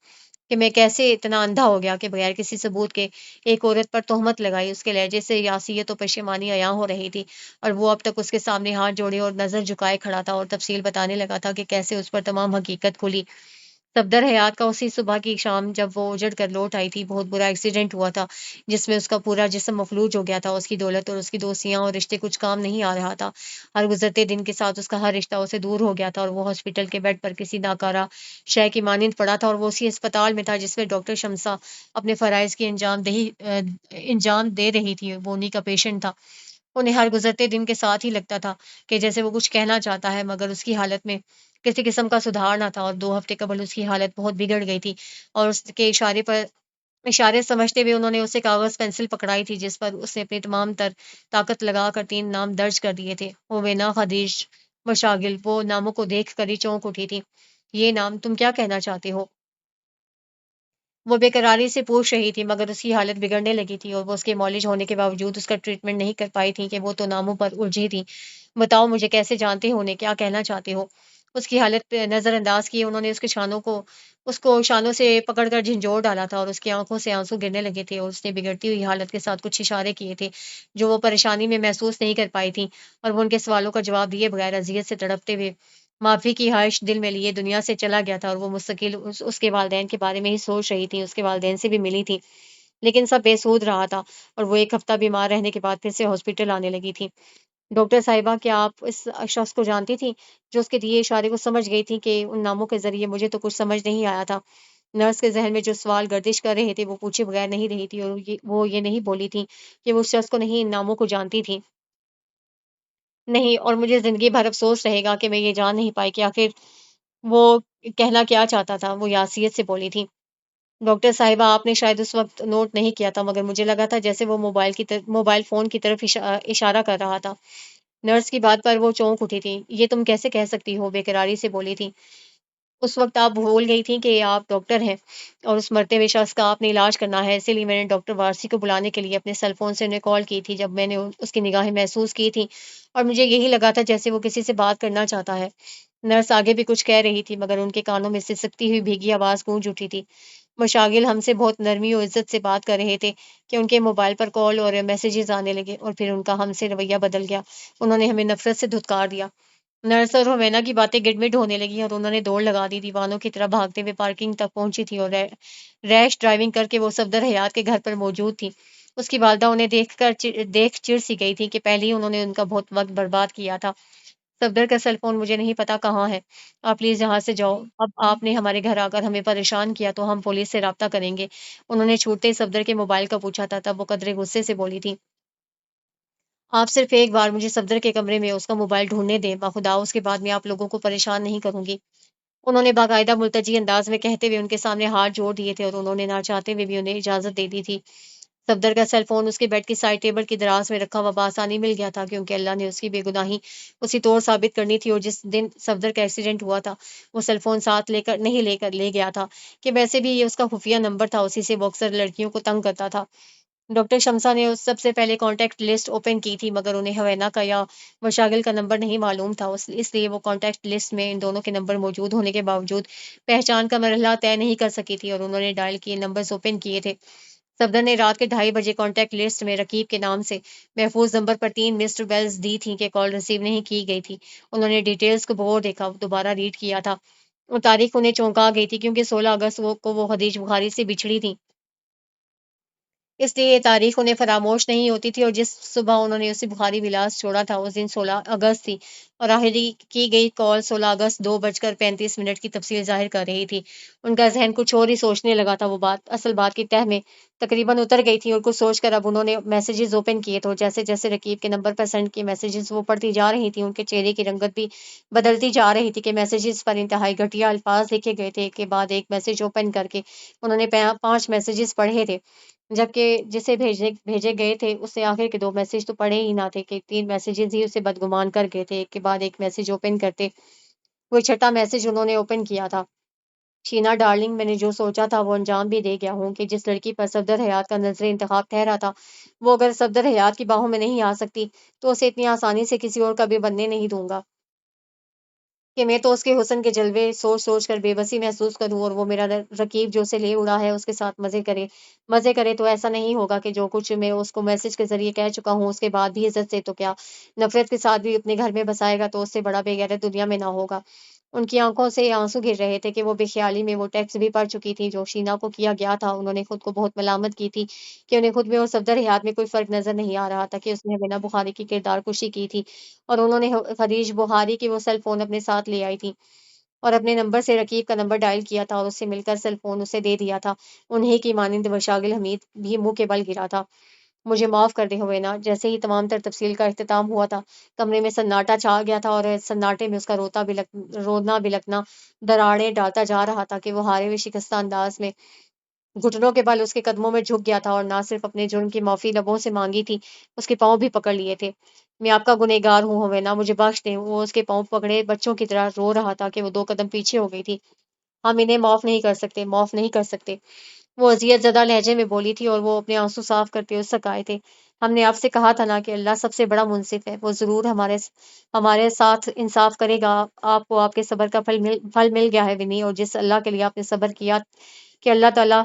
کہ میں کیسے اتنا اندھا ہو گیا کہ بغیر کسی ثبوت کے ایک عورت پر تہمت لگائی۔ اس کے لہجے سے یاسیت و پشیمانی عیاں ہو رہی تھی، اور وہ اب تک اس کے سامنے ہاتھ جوڑے اور نظر جھکائے کھڑا تھا، اور تفصیل بتانے لگا تھا کہ کیسے اس پر تمام حقیقت کھلی۔ صفدر حیات کا اسی صبح کی شام جب وہ اجڑ کر لوٹ آئی تھی، بہت برا ایکسیڈنٹ ہوا تھا، جس میں اس کا پورا جسم مفلوج ہو گیا تھا۔ اس کی دولت اور اس کی دوستیاں اور رشتے کچھ کام نہیں آ رہا تھا۔ ہر گزرتے دن کے ساتھ اس کا ہر رشتہ اسے دور ہو گیا تھا، اور وہ ہاسپٹل کے بیڈ پر کسی ناکارہ شے کی مانند پڑا تھا، اور وہ اسی اسپتال میں تھا جس میں ڈاکٹر شمسا اپنے فرائض کی انجام دے رہی تھی۔ وہ انہی کا پیشنٹ تھا۔ انہیں ہر گزرتے دن کے ساتھ ہی لگتا تھا کہ جیسے وہ کچھ کہنا چاہتا ہے، مگر اس کی حالت میں کسی قسم کا سدھار نہ تھا، اور 2 ہفتے قبل اس کی حالت بہت بگڑ گئی تھی، اور اس کے اشارے سمجھتے ہوئے انہوں نے اسے کاغذ پینسل پکڑائی تھی، جس پر اس نے اپنی تمام تر طاقت لگا کر 3 نام درج کر دیے تھے: ہوینا، خدیج، مشاغل۔ وہ ناموں کو دیکھ کر ہی چونک اٹھی تھی۔ یہ نام تم کیا کہنا چاہتے ہو؟ وہ بے قراری سے پوچھ رہی تھی، مگر اس کی حالت بگڑنے لگی تھی، اور وہ اس کے معالج ہونے کے باوجود اس کا ٹریٹمنٹ نہیں کر پائی تھی، کہ وہ تو ناموں پر الجھی تھی۔ بتاؤ مجھے، کیسے جانتے ہو انہیں، کیا کہنا چاہتے ہو؟ اس کی حالت پہ نظر انداز کیے انہوں نے اس کو شانوں سے پکڑ کر جھنجھوڑ ڈالا تھا، اور اس کی آنکھوں سے آنسو گرنے لگے تھے، اور اس نے بگڑتی ہوئی حالت کے ساتھ کچھ اشارے کیے تھے جو وہ پریشانی میں محسوس نہیں کر پائی تھی، اور وہ ان کے سوالوں کا جواب دیے بغیر اذیت سے تڑپتے ہوئے معافی کی خواہش دل میں لیے دنیا سے چلا گیا تھا، اور وہ مستقل اس کے والدین کے بارے میں ہی سوچ رہی تھی۔ اس کے والدین سے بھی ملی تھی، لیکن سب بے سود رہا تھا، اور وہ 1 ہفتہ بیمار رہنے کے بعد پھر سے ہاسپٹل آنے لگی تھی۔ ڈاکٹر صاحبہ، کیا آپ اس شخص کو جانتی تھی جو اس کے دیے اشارے کو سمجھ گئی تھی؟ کہ ان ناموں کے ذریعے مجھے تو کچھ سمجھ نہیں آیا تھا، نرس کے ذہن میں جو سوال گردش کر رہے تھے وہ پوچھے بغیر نہیں رہی تھی، اور وہ یہ نہیں بولی تھی کہ وہ اس شخص کو نہیں، ان ناموں کو جانتی تھی نہیں، اور مجھے زندگی بھر افسوس رہے گا کہ میں یہ جان نہیں پائی کہ آخر وہ کہنا کیا چاہتا تھا، وہ یاسیت سے بولی تھی۔ ڈاکٹر صاحبہ، آپ نے شاید اس وقت نوٹ نہیں کیا تھا، مگر مجھے لگا تھا جیسے وہ موبائل فون کی طرف اشارہ کر رہا تھا۔ نرس کی بات پر وہ چونک اٹھی تھی۔ یہ تم کیسے کہہ سکتی ہو؟ بے قراری سے بولی تھی۔ اس وقت آپ بھول گئی تھیں کہ آپ ڈاکٹر ہیں اور اس مرتے ہوئے شخص کا آپ نے علاج کرنا ہے، اسی لیے میں نے ڈاکٹر وارسی کو بلانے کے لیے اپنے سیل فون سے انہیں کال کی تھی جب میں نے اس کی نگاہیں محسوس کی تھی، اور مجھے یہی لگا تھا جیسے وہ کسی سے بات کرنا چاہتا ہے۔ نرس آگے بھی کچھ کہہ رہی تھی مگر ان کے کانوں میں سسکتی ہوئی بھیگی آواز گونج اٹھی تھی۔ مشاغل ہم سے بہت نرمی و عزت سے بات کر رہے تھے کہ ان کے موبائل پر کال اور میسیجز آنے لگے، اور پھر ان کا ہم سے رویہ بدل گیا۔ انہوں نے ہمیں نفرت سے دھتکار دیا۔ نرس اور ہومینا کی باتیں گڈ ہونے لگی اور انہوں نے دوڑ لگا دی، دیوانوں کی طرح بھاگتے ہوئے پارکنگ تک پہنچی تھی اور ریش ڈرائیونگ کر کے وہ صفدر حیات کے گھر پر موجود تھی۔ اس کی والدہ انہیں دیکھ چڑ سی گئی تھی کہ پہلے ہی انہوں نے ان کا بہت وقت برباد کیا تھا۔ صفدر کا سیل فون مجھے نہیں پتا کہاں ہے، آپ پلیز یہاں سے جاؤ، اب آپ نے ہمارے گھر آ کر ہمیں پریشان کیا تو ہم پولیس سے رابطہ کریں گے۔ انہوں نے چھوٹتے ہی صفدر کے موبائل کا پوچھا تھا، تب وہ قدرے غصے سے بولی تھی، آپ صرف ایک بار مجھے صفدر کے کمرے میں اس کا موبائل ڈھونڈنے دیں، بخدا اس کے بعد میں آپ لوگوں کو پریشان نہیں کروں گی۔ انہوں نے باقاعدہ ملتجی انداز میں کہتے ہوئے ان کے سامنے ہاتھ جوڑ دیے تھے اور انہوں نے نہ چاہتے ہوئے بھی انہیں اجازت دے دی تھی۔ صفدر کا سیل فون اس کے بیڈ کی سائڈ ٹیبل کی دراز میں رکھا ہوا بآسانی مل گیا تھا، کیونکہ اللہ نے اس کی بے گناہی اسی طور ثابت کرنی تھی، اور جس دن صفدر کا ایکسیڈنٹ ہوا تھا وہ سیل فون ساتھ لے کر لے گیا تھا کہ ویسے بھی یہ اس کا خفیہ نمبر تھا، اسی سے وہ اکثر لڑکیوں کو تنگ کرتا تھا۔ ڈاکٹر شمسا نے سب سے پہلے کانٹیکٹ لسٹ اوپن کی تھی مگر انہیں ہوینا کا یا مشاغل کا نمبر نہیں معلوم تھا، اس لیے وہ کانٹیکٹ لسٹ میں ان دونوں کے نمبر موجود ہونے کے باوجود پہچان کا مرحلہ طے نہیں کر سکی تھی، اور انہوں نے ڈائل کیے نمبرز اوپن کیے تھے۔ صفدر نے رات کے 2:30 بجے کانٹیکٹ لسٹ میں رقیب کے نام سے محفوظ نمبر پر 3 مسڈ بیلز دی تھیں کہ کال ریسیو نہیں کی گئی تھی۔ انہوں نے ڈیٹیلز کو غور دیکھا، دوبارہ ریڈ کیا تھا، اور تاریخ انہیں چونکا گئی تھی کیونکہ 16 اگست کو وہ خدیج بخاری سے بچھڑی تھیں، اس لیے یہ تاریخ انہیں فراموش نہیں ہوتی تھی، اور جس صبح انہوں نے اسے بخاری ولاس چھوڑا تھا اس دن 16 اگست تھی، اور آخری کی گئی کال 16 اگست 2:35 کی تفصیل ظاہر کر رہی تھی۔ ان کا ذہن کچھ اور ہی سوچنے لگا تھا، وہ بات اصل بات کی تہ میں تقریباً اتر گئی تھی، اور کچھ سوچ کر اب انہوں نے میسیجز اوپن کیے تو جیسے جیسے رقیب کے نمبر پر سینڈ کیے میسیجز وہ پڑھتی جا رہی تھی، ان کے چہرے کی رنگت بھی بدلتی جا رہی تھی کہ میسیجز پر انتہائی گھٹیا الفاظ لکھے گئے تھے۔ ایک کے بعد ایک میسیج اوپن کر کے انہوں نے 5 میسیجز پڑھے تھے، جبکہ جسے بھیجے گئے تھے اس نے آخر کے 2 میسج تو پڑھے ہی نہ تھے کہ 3 میسیجز ہی اسے بدگمان کر گئے تھے۔ ایک کے بعد ایک میسج اوپن کرتے وہ چھٹا میسج انہوں نے اوپن کیا تھا، شینا ڈارلنگ، میں نے جو سوچا تھا وہ انجام بھی دے گیا ہوں کہ جس لڑکی پر صفدر حیات کا نظر انتخاب ٹھہرا تھا وہ اگر صفدر حیات کی باہوں میں نہیں آ سکتی تو اسے اتنی آسانی سے کسی اور کا بھی بننے نہیں دوں گا کہ میں تو اس کے حسن کے جلوے سوچ سوچ کر بے بسی محسوس کروں، اور وہ میرا رقیب جو اسے لے اڑا ہے اس کے ساتھ مزے کرے تو ایسا نہیں ہوگا کہ جو کچھ میں اس کو میسج کے ذریعے کہہ چکا ہوں اس کے بعد بھی عزت سے تو کیا نفرت کے ساتھ بھی اپنے گھر میں بسائے گا، تو اس سے بڑا بے غیرت دنیا میں نہ ہوگا۔ ان کی آنکھوں سے آنسو گر رہے تھے کہ وہ بے خیالی میں وہ ٹیکسٹ بھی پڑھ چکی تھی جو شینا کو کیا گیا تھا۔ انہوں نے خود کو بہت ملامت کی تھی کہ انہیں خود میں اور صفدر حیات میں کوئی فرق نظر نہیں آ رہا تھا کہ اس نے بنا بخاری کی کردار کشی کی تھی، اور انہوں نے خدیج بخاری کی وہ سیل فون اپنے ساتھ لے آئی تھی اور اپنے نمبر سے رقیب کا نمبر ڈائل کیا تھا اور اس سے مل کر سیل فون اسے دے دیا تھا۔ انہیں کی مانند مشاغل حمید بھی منہ کے بل گرا تھا۔ مجھے معاف کر دے ہوئے نا، جیسے ہی تمام تر تفصیل کا اختتام ہوا تھا کمرے میں سناٹا چھا گیا تھا، اور سناٹے میں اس کا رونا بلکنا دراڑیں ڈالتا جا رہا تھا کہ وہ ہارے ہوئے شکستہ انداز میں گھٹنوں کے بل اس کے قدموں میں جھک گیا تھا، اور نہ صرف اپنے جرم کی معافی لبوں سے مانگی تھی، اس کے پاؤں بھی پکڑ لیے تھے۔ میں آپ کا گنہگار ہوں ہوینا، مجھے بخش دیں۔ وہ اس کے پاؤں پکڑے بچوں کی طرح رو رہا تھا کہ وہ 2 قدم پیچھے ہو گئی تھی۔ ہم انہیں معاف نہیں کر سکتے، معاف نہیں کر سکتے، وہ اذیت زدہ لہجے میں بولی تھی، اور وہ اپنے آنسو صاف کرتے اس تک آئے تھے۔ ہم نے آپ سے کہا تھا نا کہ اللہ سب سے بڑا منصف ہے، وہ ضرور ہمارے ساتھ انصاف کرے گا۔ آپ کو آپ کے صبر کا پھل مل گیا ہے ونی، اور جس اللہ کے لیے آپ نے صبر کیا کہ اللہ تعالیٰ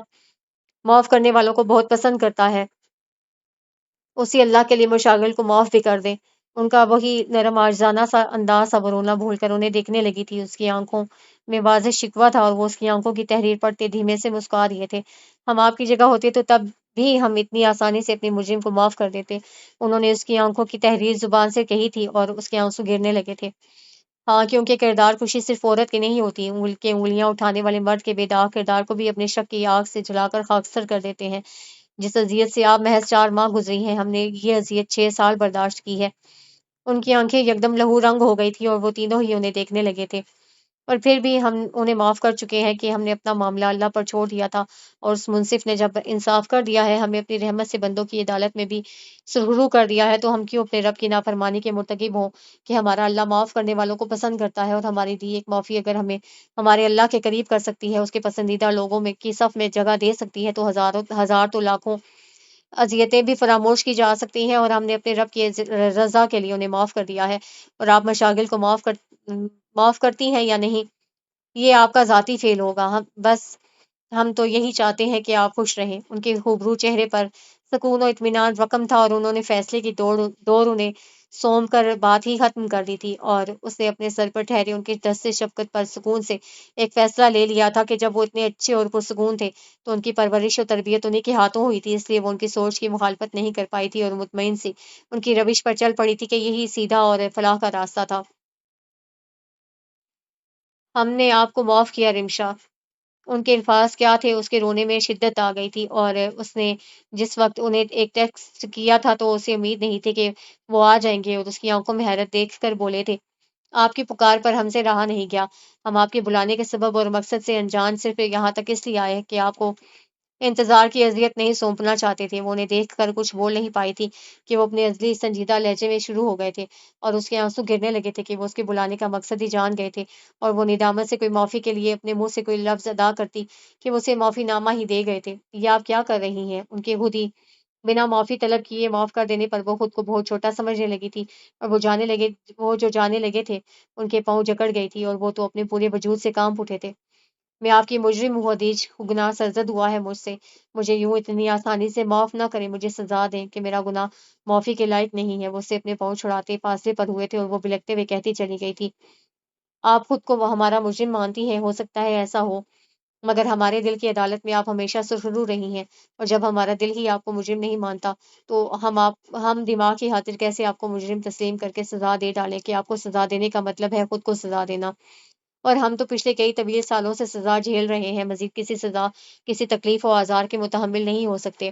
معاف کرنے والوں کو بہت پسند کرتا ہے، اسی اللہ کے لیے مشاغل کو معاف بھی کر دیں۔ ان کا وہی نرم عاجزانہ سا انداز تھا، وہ رونا بھول کر انہیں دیکھنے لگی تھی۔ اس کی آنکھوں میں واضح شکوہ تھا، اور وہ اس کی آنکھوں کی تحریر پڑھتے دھیمے سے مسکرا رہے تھے۔ ہم آپ کی جگہ ہوتے تو تب بھی ہم اتنی آسانی سے اپنے مجرم کو معاف کر دیتے۔ انہوں نے اس کی آنکھوں کی تحریر زبان سے کہی تھی اور اس کے آنسو گرنے لگے تھے۔ ہاں، کیونکہ کردار کشی صرف عورت کی نہیں ہوتی، کے انگلیاں اٹھانے والے مرد کے بے داغ کردار کو بھی اپنے شک کی آگ سے جلا کر خاکستر کر دیتے ہیں۔ جس اذیت سے آپ محض 4 ماہ گزری ہیں، ہم نے یہ اذیت 6 سال برداشت کی ہے۔ ان کی آنکھیں یکدم لہو رنگ ہو گئی تھی اور وہ تینوں ہی انہیں دیکھنے لگے تھے۔ اور پھر بھی ہم انہیں معاف کر چکے ہیں کہ ہم نے اپنا معاملہ اللہ پر چھوڑ دیا تھا، اور اس منصف نے جب انصاف کر دیا ہے، ہمیں اپنی رحمت سے بندوں کی عدالت میں بھی سرخرو کر دیا ہے، تو ہم کیوں اپنے رب کی نافرمانی کے مرتکب ہوں کہ ہمارا اللہ معاف کرنے والوں کو پسند کرتا ہے، اور ہماری دی ایک معافی اگر ہمیں ہمارے اللہ کے قریب کر سکتی ہے، اس کے پسندیدہ لوگوں میں کی صف میں جگہ دے سکتی ہے، تو ہزاروں ہزار تو لاکھوں اذیتیں بھی فراموش کی جا سکتی ہیں، اور ہم نے اپنے رب کی رضا کے لیے انہیں معاف کر دیا ہے۔ اور آپ مشاغل کو معاف کرتی ہیں یا نہیں، یہ آپ کا ذاتی فعل ہوگا، ہم تو یہی چاہتے ہیں کہ آپ خوش رہیں۔ ان کے خوبرو چہرے پر سکون و اطمینان رقم تھا، اور انہوں نے فیصلے کی دور انہیں سونپ کر بات ہی ختم کر دی تھی، اور اس نے اپنے سر پر ٹھہرے ان کے دست شفقت پر سکون سے ایک فیصلہ لے لیا تھا کہ جب وہ اتنے اچھے اور پرسکون تھے تو ان کی پرورش و تربیت انہیں کے ہاتھوں ہوئی تھی، اس لیے وہ ان کی سوچ کی مخالفت نہیں کر پائی تھی، اور مطمئن سی ان کی روش پر چل پڑی تھی کہ یہی سیدھا اور فلاح کا راستہ تھا۔ ہم نے آپ کو معاف کیا رمشا۔ ان کے الفاظ کیا تھے، اس کے رونے میں شدت آ گئی تھی، اور اس نے جس وقت انہیں ایک ٹیکسٹ کیا تھا تو اسے امید نہیں تھی کہ وہ آ جائیں گے، اور اس کی آنکھوں میں حیرت دیکھ کر بولے تھے، آپ کی پکار پر ہم سے رہا نہیں گیا، ہم آپ کے بلانے کے سبب اور مقصد سے انجان صرف یہاں تک اس لیے آئے کہ آپ کو انتظار کی اذیت نہیں سونپنا چاہتے تھے۔ وہ انہیں دیکھ کر کچھ بول نہیں پائی تھی کہ وہ اپنے ازلی سنجیدہ لہجے میں شروع ہو گئے تھے، اور اس کے آنسو گرنے لگے تھے کہ وہ اس کے بلانے کا مقصد ہی جان گئے تھے، اور وہ ندامت سے کوئی معافی کے لیے اپنے منہ سے کوئی لفظ ادا کرتی کہ وہ اسے معافی نامہ ہی دے گئے تھے۔ یہ آپ کیا کر رہی ہیں؟ ان کے خود ہی بنا معافی طلب کیے معاف کر دینے پر وہ خود کو بہت چھوٹا سمجھنے لگی تھی، اور وہ جو جانے لگے تھے ان کے پاؤں جکڑ گئی تھی، اور وہ تو اپنے پورے وجود سے کانپ اٹھے تھے۔ میں آپ کی مجرم ہوں حدیج، گناہ سرزد ہوا ہے مجھ سے، مجھے یوں اتنی آسانی سے معاف نہ کریں، مجھے سزا دیں کہ میرا گناہ معافی کے لائق نہیں ہے۔ وہ اسے اپنے پاؤں چھڑاتے فاصلے پر ہوئے تھے، اور وہ بلکتے ہوئے کہتی چلی گئی تھی، آپ خود کو وہ ہمارا مجرم مانتی ہیں، ہو سکتا ہے ایسا ہو، مگر ہمارے دل کی عدالت میں آپ ہمیشہ سرخرو رہی ہیں، اور جب ہمارا دل ہی آپ کو مجرم نہیں مانتا تو ہم دماغ کی خاطر کیسے آپ کو مجرم تسلیم کر کے سزا دے ڈالیں کہ آپ کو سزا دینے کا مطلب ہے خود کو سزا دینا، اور ہم تو پچھلے کئی طویل سالوں سے سزا جھیل رہے ہیں، مزید کسی سزا کسی تکلیف و آزار کے متحمل نہیں ہو سکتے۔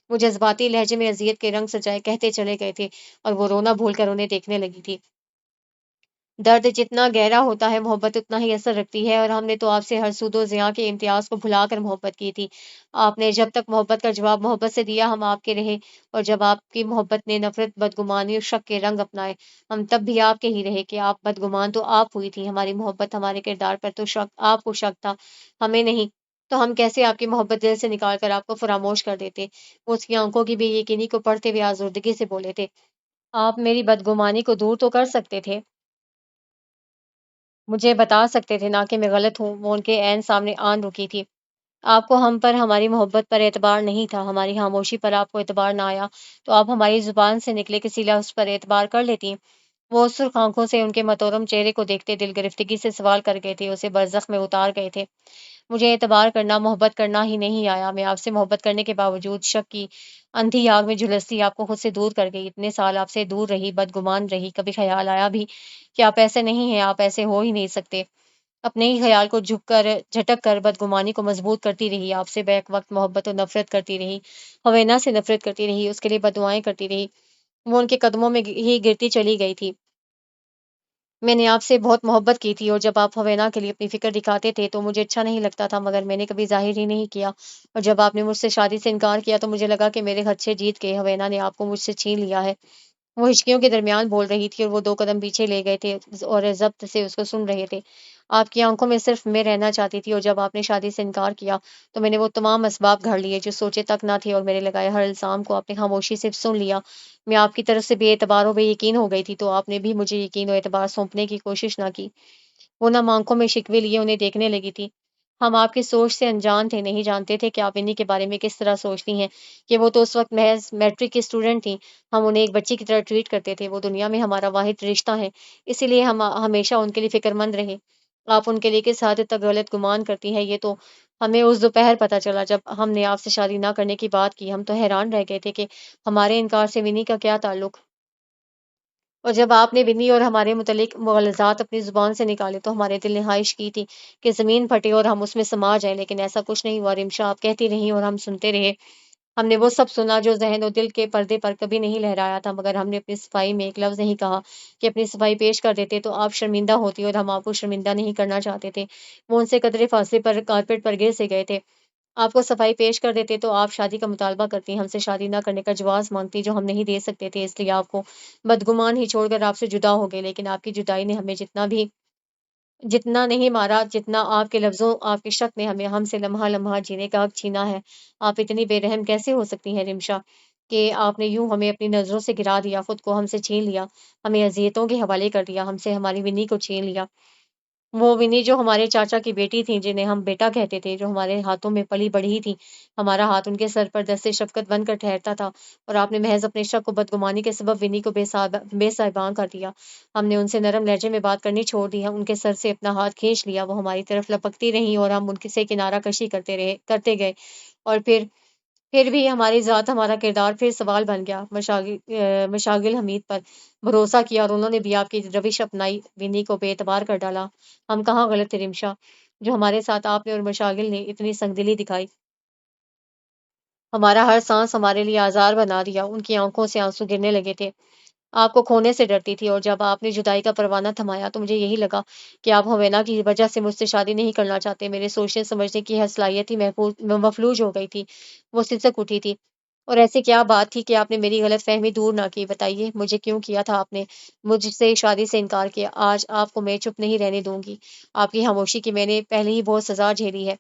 وہ جذباتی لہجے میں اذیت کے رنگ سجائے کہتے چلے گئے تھے، اور وہ رونا بھول کر انہیں دیکھنے لگی تھی۔ درد جتنا گہرا ہوتا ہے محبت اتنا ہی اثر رکھتی ہے، اور ہم نے تو آپ سے ہر سود و زیاں کے امتیاز کو بھلا کر محبت کی تھی۔ آپ نے جب تک محبت کا جواب محبت سے دیا ہم آپ کے رہے، اور جب آپ کی محبت نے نفرت بدگمانی اور شک کے رنگ اپنائے ہم تب بھی آپ کے ہی رہے کہ آپ بدگمان تو آپ ہوئی تھی، ہماری محبت ہمارے کردار پر تو شک آپ کو شک تھا، ہمیں نہیں، تو ہم کیسے آپ کی محبت دل سے نکال کر آپ کو فراموش کر دیتے۔ وہ اس کی آنکھوں کی بے یقینی کو پڑھتے ہوئے آزردگی سے بولے تھے، آپ میری بدگمانی کو دور تو کر سکتے تھے، مجھے بتا سکتے تھے نا کہ میں غلط ہوں۔ وہ ان کے عین سامنے آن رکی تھی۔ آپ کو ہم پر ہماری محبت پر اعتبار نہیں تھا، ہماری خاموشی پر آپ کو اعتبار نہ آیا تو آپ ہماری زبان سے نکلے کسی لفظ پر اعتبار کر لیتی۔ وہ سرخ آنکھوں سے ان کے متورم چہرے کو دیکھتے دل گرفتگی سے سوال کر گئے تھے، اسے برزخ میں اتار گئے تھے، مجھے اعتبار کرنا محبت کرنا ہی نہیں آیا، میں آپ سے محبت کرنے کے باوجود شک کی اندھی آگ میں جھلستی آپ کو خود سے دور کر گئی، اتنے سال آپ سے دور رہی، بدگمان رہی، کبھی خیال آیا بھی کہ آپ ایسے نہیں ہیں، آپ ایسے ہو ہی نہیں سکتے، اپنے ہی خیال کو جھٹک کر بدگمانی کو مضبوط کرتی رہی، آپ سے بیک وقت محبت و نفرت کرتی رہی، ہوینا سے نفرت کرتی رہی، اس کے لیے بددعائیں کرتی رہی، وہ ان کے قدموں میں ہی گرتی چلی گئی تھی۔ میں نے آپ سے بہت محبت کی تھی، اور جب آپ ہوینا کے لیے اپنی فکر دکھاتے تھے تو مجھے اچھا نہیں لگتا تھا، مگر میں نے کبھی ظاہر ہی نہیں کیا، اور جب آپ نے مجھ سے شادی سے انکار کیا تو مجھے لگا کہ میرے خدشے جیت کے ہوینا نے آپ کو مجھ سے چھین لیا ہے۔ وہ ہچکیوں کے درمیان بول رہی تھی، اور وہ 2 قدم پیچھے لے گئے تھے اور ضبط سے اس کو سن رہے تھے۔ آپ کی آنکھوں میں صرف میں رہنا چاہتی تھی، اور جب آپ نے شادی سے انکار کیا تو میں نے وہ تمام اسباب گھڑ لیے جو سوچے تک نہ تھے، اور میرے لگائے ہر الزام کو اپنی خاموشی سے سن لیا۔ میں آپ کی طرف سے بے اعتبار و بے یقین ہو گئی تھی، تو آپ نے بھی مجھے یقین و اعتبار سونپنے کی کوشش نہ کی۔ وہ نم آنکھوں میں شکوے لیے انہیں دیکھنے لگی تھی۔ ہم آپ کی سوچ سے انجان تھے، نہیں جانتے تھے کہ آپ انہی کے بارے میں کس طرح سوچتی ہیں، کہ وہ تو اس وقت محض میٹرک کی اسٹوڈنٹ تھیں، ہم انہیں ایک بچی کی طرح ٹریٹ کرتے تھے، وہ دنیا میں ہمارا واحد رشتہ ہے، اسی لیے ہم ہمیشہ ان کے لیے فکر مند رہے۔ آپ ان کے لیے کس حد تک غلط گمان کرتی ہیں یہ تو ہمیں اس دوپہر پتہ چلا جب ہم نے آپ سے شادی نہ کرنے کی بات کی، ہم تو حیران رہ گئے تھے کہ ہمارے انکار سے ونی کا کیا تعلق، اور جب آپ نے ونی اور ہمارے متعلق مغالطات اپنی زبان سے نکالے تو ہمارے دل نے خواہش کی تھی کہ زمین پھٹے اور ہم اس میں سما جائیں، لیکن ایسا کچھ نہیں ہوا۔ رمشا آپ کہتی رہیں اور ہم سنتے رہے۔ ہم نے وہ سب سنا جو ذہن و دل کے پردے پر کبھی نہیں لہرایا تھا، مگر ہم نے اپنی صفائی میں ایک لفظ نہیں کہا کہ اپنی صفائی پیش کر دیتے تو آپ شرمندہ ہوتی، اور ہم آپ کو شرمندہ نہیں کرنا چاہتے تھے۔ وہ ان سے قدرے فاصلے پر کارپیٹ پر گر سے گئے تھے۔ آپ کو صفائی پیش کر دیتے تو آپ شادی کا مطالبہ کرتی، ہم سے شادی نہ کرنے کا جواز مانگتی جو ہم نہیں دے سکتے تھے، اس لیے آپ کو بدگمان ہی چھوڑ کر آپ سے جدا ہو گئے۔ لیکن آپ کی جدائی نے ہمیں جتنا نہیں مارا جتنا آپ کے لفظوں، آپ کے شک نے ہم سے لمحہ لمحہ جینے کا حق چھینا ہے۔ آپ اتنی بے رحم کیسے ہو سکتی ہیں رمشا کہ آپ نے یوں ہمیں اپنی نظروں سے گرا دیا، خود کو ہم سے چھین لیا، ہمیں اذیتوں کے حوالے کر دیا، ہم سے ہماری ونی کو چھین لیا۔ وہ ونی جو ہمارے چاچا کی بیٹی تھی، جنہیں ہم بیٹا کہتے تھے، جو ہمارے ہاتھوں میں پلی بڑھی تھی، ہمارا ہاتھ ان کے سر پر دست شفقت بن کر ٹھہرتا تھا، اور آپ نے محض اپنے شک و بدگمانی کے سبب ونی کو بے ساہباں کر دیا۔ ہم نے ان سے نرم لہجے میں بات کرنی چھوڑ دی، ہم ان کے سر سے اپنا ہاتھ کھینچ لیا، وہ ہماری طرف لپکتی رہیں اور ہم ان سے کنارہ کشی کرتے گئے، اور پھر بھی ہماری ذات، ہمارا کردار پھر سوال بن گیا۔ مشاغل حمید پر بھروسہ کیا اور انہوں نے بھی آپ کی روش اپنائی، ونی کو بے اعتبار کر ڈالا۔ ہم کہاں غلط تھے رمشا، جو ہمارے ساتھ آپ نے اور مشاغل نے اتنی سنگدلی دکھائی؟ ہمارا ہر سانس ہمارے لیے آزار بنا دیا۔ ان کی آنکھوں سے آنسو گرنے لگے تھے۔ آپ کو کھونے سے ڈرتی تھی، اور جب آپ نے جدائی کا پروانہ تھمایا تو مجھے یہی لگا کہ آپ ہوینا کی وجہ سے مجھ سے شادی نہیں کرنا چاہتے۔ میرے سوچنے سمجھنے کی ہر صلاحیت ہی مفلوج ہو گئی تھی، وہ سسک اٹھی تھی۔ اور ایسی کیا بات تھی کہ آپ نے میری غلط فہمی دور نہ کی؟ بتائیے مجھے، کیوں کیا تھا آپ نے مجھ سے شادی سے انکار کیا؟ آج آپ کو میں چپ نہیں رہنے دوں گی۔ آپ کی خاموشی کی میں نے پہلے ہی بہت سزا جھیلی ہے۔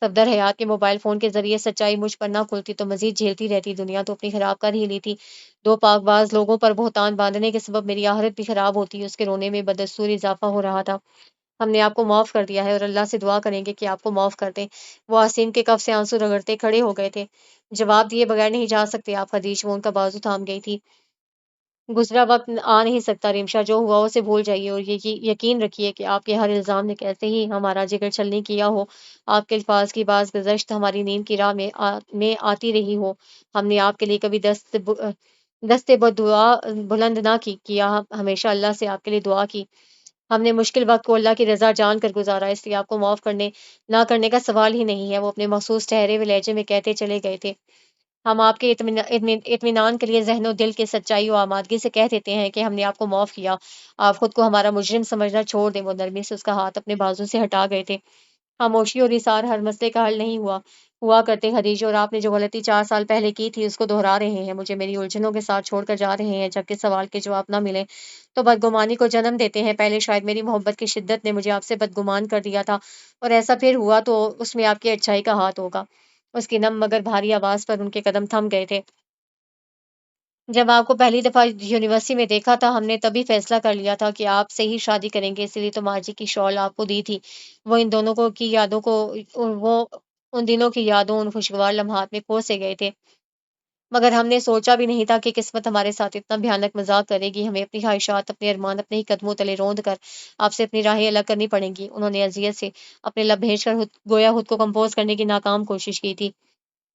صفدر حیات کے موبائل فون کے ذریعے سچائی مجھ پر نہ کھلتی تو مزید جھیلتی رہتی، دنیا تو اپنی خراب کر ہی لی تھی۔ دو پاک باز لوگوں پر بہتان باندھنے کے سبب میری آخرت بھی خراب ہوتی، اس کے رونے میں بدستور اضافہ ہو رہا تھا۔ ہم نے آپ کو معاف کر دیا ہے اور اللہ سے دعا کریں گے کہ آپ کو معاف کر دیں۔ وہ آسین کے کف سے آنسو رگڑتے کھڑے ہو گئے تھے۔ جواب دیے بغیر نہیں جا سکتے آپ خدیج، وہ ان کا بازو تھام گئی تھی۔ گزرا وقت آ نہیں سکتا رمشا، جو ہوا اسے بھول جائیے، اور یہ یقین رکھیے کہ آپ کے ہر الزام نے کیسے ہی ہمارا جگر چھلنی کیا ہو، آپ کے الفاظ کی باز گزشت ہماری نیند کی راہ میں آتی رہی ہو، ہم نے آپ کے لیے کبھی دست بدعا بلند نہ کیا، ہمیشہ اللہ سے آپ کے لیے دعا کی۔ ہم نے مشکل وقت کو اللہ کی رضا جان کر گزارا، اس لیے آپ کو معاف نہ کرنے کا سوال ہی نہیں ہے، وہ اپنے مخصوص ٹھہرے ہوئے لہجے میں کہتے چلے گئے تھے۔ ہم آپ کے اطمینان کے لیے ذہن و دل کے سچائی و آمادگی سے کہہ دیتے ہیں کہ ہم نے آپ کو معاف کیا۔ آپ خود کو ہمارا مجرم سمجھنا چھوڑ دیں۔ وہ نرمی سے اس کا ہاتھ اپنے بازو سے ہٹا گئے تھے۔ خاموشی اور اثار ہر مسئلے کا حل نہیں ہوا کرتے خدیجہ، اور آپ نے جو غلطی 4 سال پہلے کی تھی اس کو دہرا رہے ہیں، مجھے میری الجھنوں کے ساتھ چھوڑ کر جا رہے ہیں۔ جبکہ سوال کے جواب نہ ملے تو بدگمانی کو جنم دیتے ہیں۔ پہلے شاید میری محبت کی شدت نے مجھے آپ سے بدگمان کر دیا تھا، اور ایسا پھر ہوا تو اس میں آپ کی اچھائی کا ہاتھ ہوگا۔ اس کی نم مگر بھاری آواز پر ان کے قدم تھم گئے تھے۔ جب آپ کو پہلی دفعہ یونیورسٹی میں دیکھا تھا، ہم نے تبھی فیصلہ کر لیا تھا کہ آپ سے ہی شادی کریں گے، اسی لیے تو ماں جی کی شال آپ کو دی تھی۔ وہ ان دونوں کی یادوں کو وہ ان دنوں کی یادوں، ان خوشگوار لمحات میں کھو سے گئے تھے، مگر ہم نے سوچا بھی نہیں تھا کہ قسمت ہمارے ساتھ اتنا بھیانک مذاق کرے گی۔ ہمیں اپنی خواہشات، اپنے ارمان اپنے ہی قدموں تلے روند کر آپ سے اپنی راہیں الگ کرنی پڑیں گی۔ انہوں نے اذیت سے اپنے لب بھیج کر گویا خود کو کمپوز کرنے کی ناکام کوشش کی تھی۔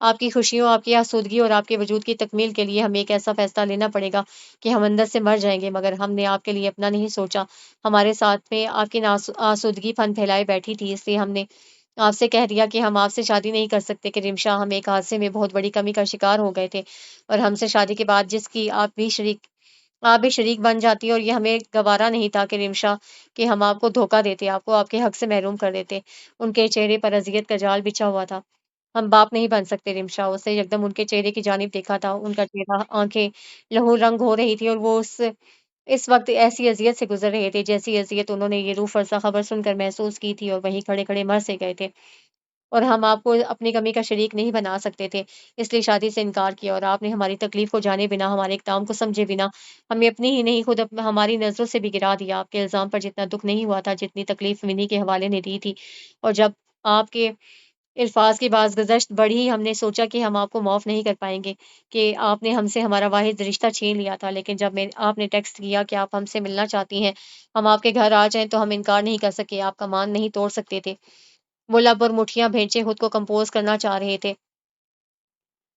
آپ کی خوشیوں، آپ کی آسودگی اور آپ کے وجود کی تکمیل کے لیے ہمیں ایک ایسا فیصلہ لینا پڑے گا کہ ہم اندر سے مر جائیں گے، مگر ہم نے آپ کے لیے اپنا نہیں سوچا۔ ہمارے ساتھ میں آپ کی آسودگی پھن پھیلائے بیٹھی تھی، اس لیے ہم نے آپ سے کہہ دیا کہ ہم آپ سے شادی نہیں کر سکتے کہ رمشا ہم ایک حادثے میں بہت بڑی کمی کا شکار ہو گئے تھے، اور ہم سے شادی کے بعد جس کی آپ بھی شریک بن جاتی، اور یہ ہمیں گوارا نہیں تھا کہ رمشا کہ ہم آپ کو دھوکا دیتے، آپ کو آپ کے حق سے محروم کر دیتے۔ ان کے چہرے پر اذیت کا جال بچھا ہوا تھا۔ ہم باپ نہیں بن سکتے رمشا، اسے یکدم ان کے چہرے کی جانب دیکھا تھا، ان کا چہرہ، آنکھیں لہو رنگ ہو رہی تھی، اور وہ اس وقت ایسی اذیت سے گزر رہے تھے جیسی اذیت انہوں نے یہ روح فرسا خبر سن کر محسوس کی تھی، اور وہیں کھڑے کھڑے مر سے گئے تھے۔ اور ہم آپ کو اپنی کمی کا شریک نہیں بنا سکتے تھے، اس لیے شادی سے انکار کیا، اور آپ نے ہماری تکلیف کو جانے بنا، ہمارے اقدام کو سمجھے بنا ہمیں اپنی ہی نہیں خود ہماری نظروں سے بھی گرا دیا۔ آپ کے الزام پر جتنا دکھ نہیں ہوا تھا، جتنی تکلیف ونی کے حوالے نے دی تھی، اور جب آپ کے الفاظ کی باز گزشت بڑھی، ہم نے سوچا کہ ہم آپ کو معاف نہیں کر پائیں گے، کہ آپ نے ہم سے ہمارا واحد رشتہ چھین لیا تھا۔ لیکن جب آپ نے ٹیکسٹ کیا کہ آپ ہم سے ملنا چاہتی ہیں، ہم آپ کے گھر آ جائیں، تو ہم انکار نہیں کر سکے، آپ کا مان نہیں توڑ سکتے تھے۔ وہ لب اور مٹھیاں بھینچے خود کو کمپوز کرنا چاہ رہے تھے۔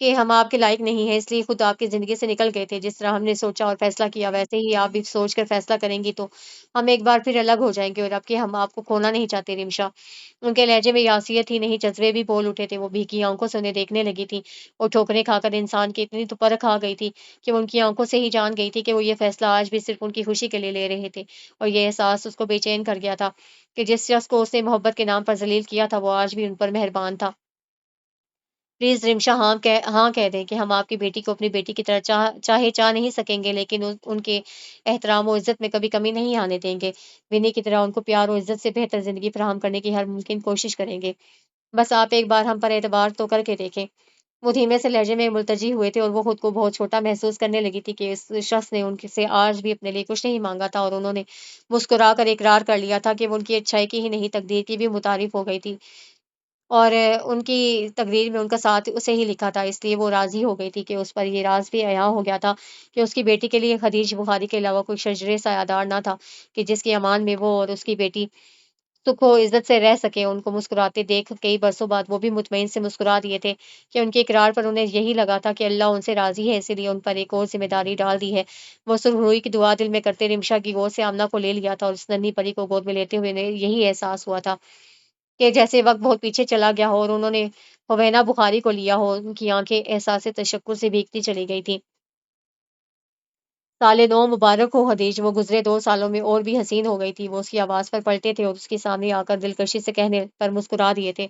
کہ ہم آپ کے لائق نہیں ہیں، اس لیے خود آپ کی زندگی سے نکل گئے تھے۔ جس طرح ہم نے سوچا اور فیصلہ کیا ویسے ہی آپ بھی سوچ کر فیصلہ کریں گی تو ہم ایک بار پھر الگ ہو جائیں گے، اور اب کہ ہم آپ کو کھونا نہیں چاہتے رمشا۔ ان کے لہجے میں یاسیت ہی نہیں جذبے بھی بول اٹھے تھے، وہ بھیگی آنکھوں سے انہیں دیکھنے لگی تھی اور ٹھوکریں کھا کر انسان کی اتنی تو پرکھ آ گئی تھی کہ وہ ان کی آنکھوں سے ہی جان گئی تھی کہ وہ یہ فیصلہ آج بھی صرف ان کی خوشی کے لیے لے رہے تھے، اور یہ احساس اس کو بے چین کر گیا تھا کہ جس شخص کو اس نے محبت کے نام پر ذلیل کیا تھا وہ آج بھی ان پر مہربان تھا۔ پلیز رمشا، ہاں کہہ دیں کہ ہم آپ کی بیٹی کو اپنی بیٹی کی طرح چاہ نہیں سکیں گے، لیکن ان کے احترام و عزت میں کبھی کمی نہیں آنے دیں گے۔ ونی کی طرح ان کو پیار و عزت سے بہتر زندگی فراہم کرنے کی ہر ممکن کوشش کریں گے۔ بس آپ ایک بار ہم پر اعتبار تو کر کے دیکھیں۔ وہ دھیمے سے لہجے میں ملتجی ہوئے تھے اور وہ خود کو بہت چھوٹا محسوس کرنے لگی تھی کہ اس شخص نے ان سے آج بھی اپنے لیے کچھ نہیں مانگا تھا، اور انہوں نے مسکرا کر اقرار کر لیا تھا کہ وہ ان کی اچھائی کی ہی نہیں تقدیر کی بھی متعارف ہو گئی تھی، اور ان کی تقدیر میں ان کا ساتھ اسے ہی لکھا تھا۔ اس لیے وہ راضی ہو گئی تھی کہ اس پر یہ راز بھی عیاں ہو گیا تھا کہ اس کی بیٹی کے لیے خدیج بخاری کے علاوہ کوئی شجرے سایہ‌دار نہ تھا کہ جس کی امان میں وہ اور اس کی بیٹی سکھ و عزت سے رہ سکے۔ ان کو مسکراتے دیکھ کئی برسوں بعد وہ بھی مطمئن سے مسکرا دیے تھے کہ ان کے اقرار پر انہیں یہی لگا تھا کہ اللہ ان سے راضی ہے، اسی لیے ان پر ایک اور ذمہ داری ڈال دی ہے۔ وہ سرخ روئی کی دعا دل میں کرتے رمشا کی گود سے آمنہ کو لے لیا تھا، اور اس ننھی پری کو گود میں لیتے ہوئے انہیں یہی احساس ہوا تھا کہ جیسے وقت بہت پیچھے چلا گیا ہو اور انہوں نے ہوینا بخاری کو لیا ہو۔ ان کی آنکھیں احساس تشکر سے بھیگتی چلی گئی تھیں۔ سال نو مبارک ہو حدیج، وہ گزرے 2 سالوں میں اور بھی حسین ہو گئی تھی۔ وہ اس کی آواز پر پلٹے تھے اور اس کے سامنے آ کر دلکشی سے کہنے پر مسکرا دیے تھے،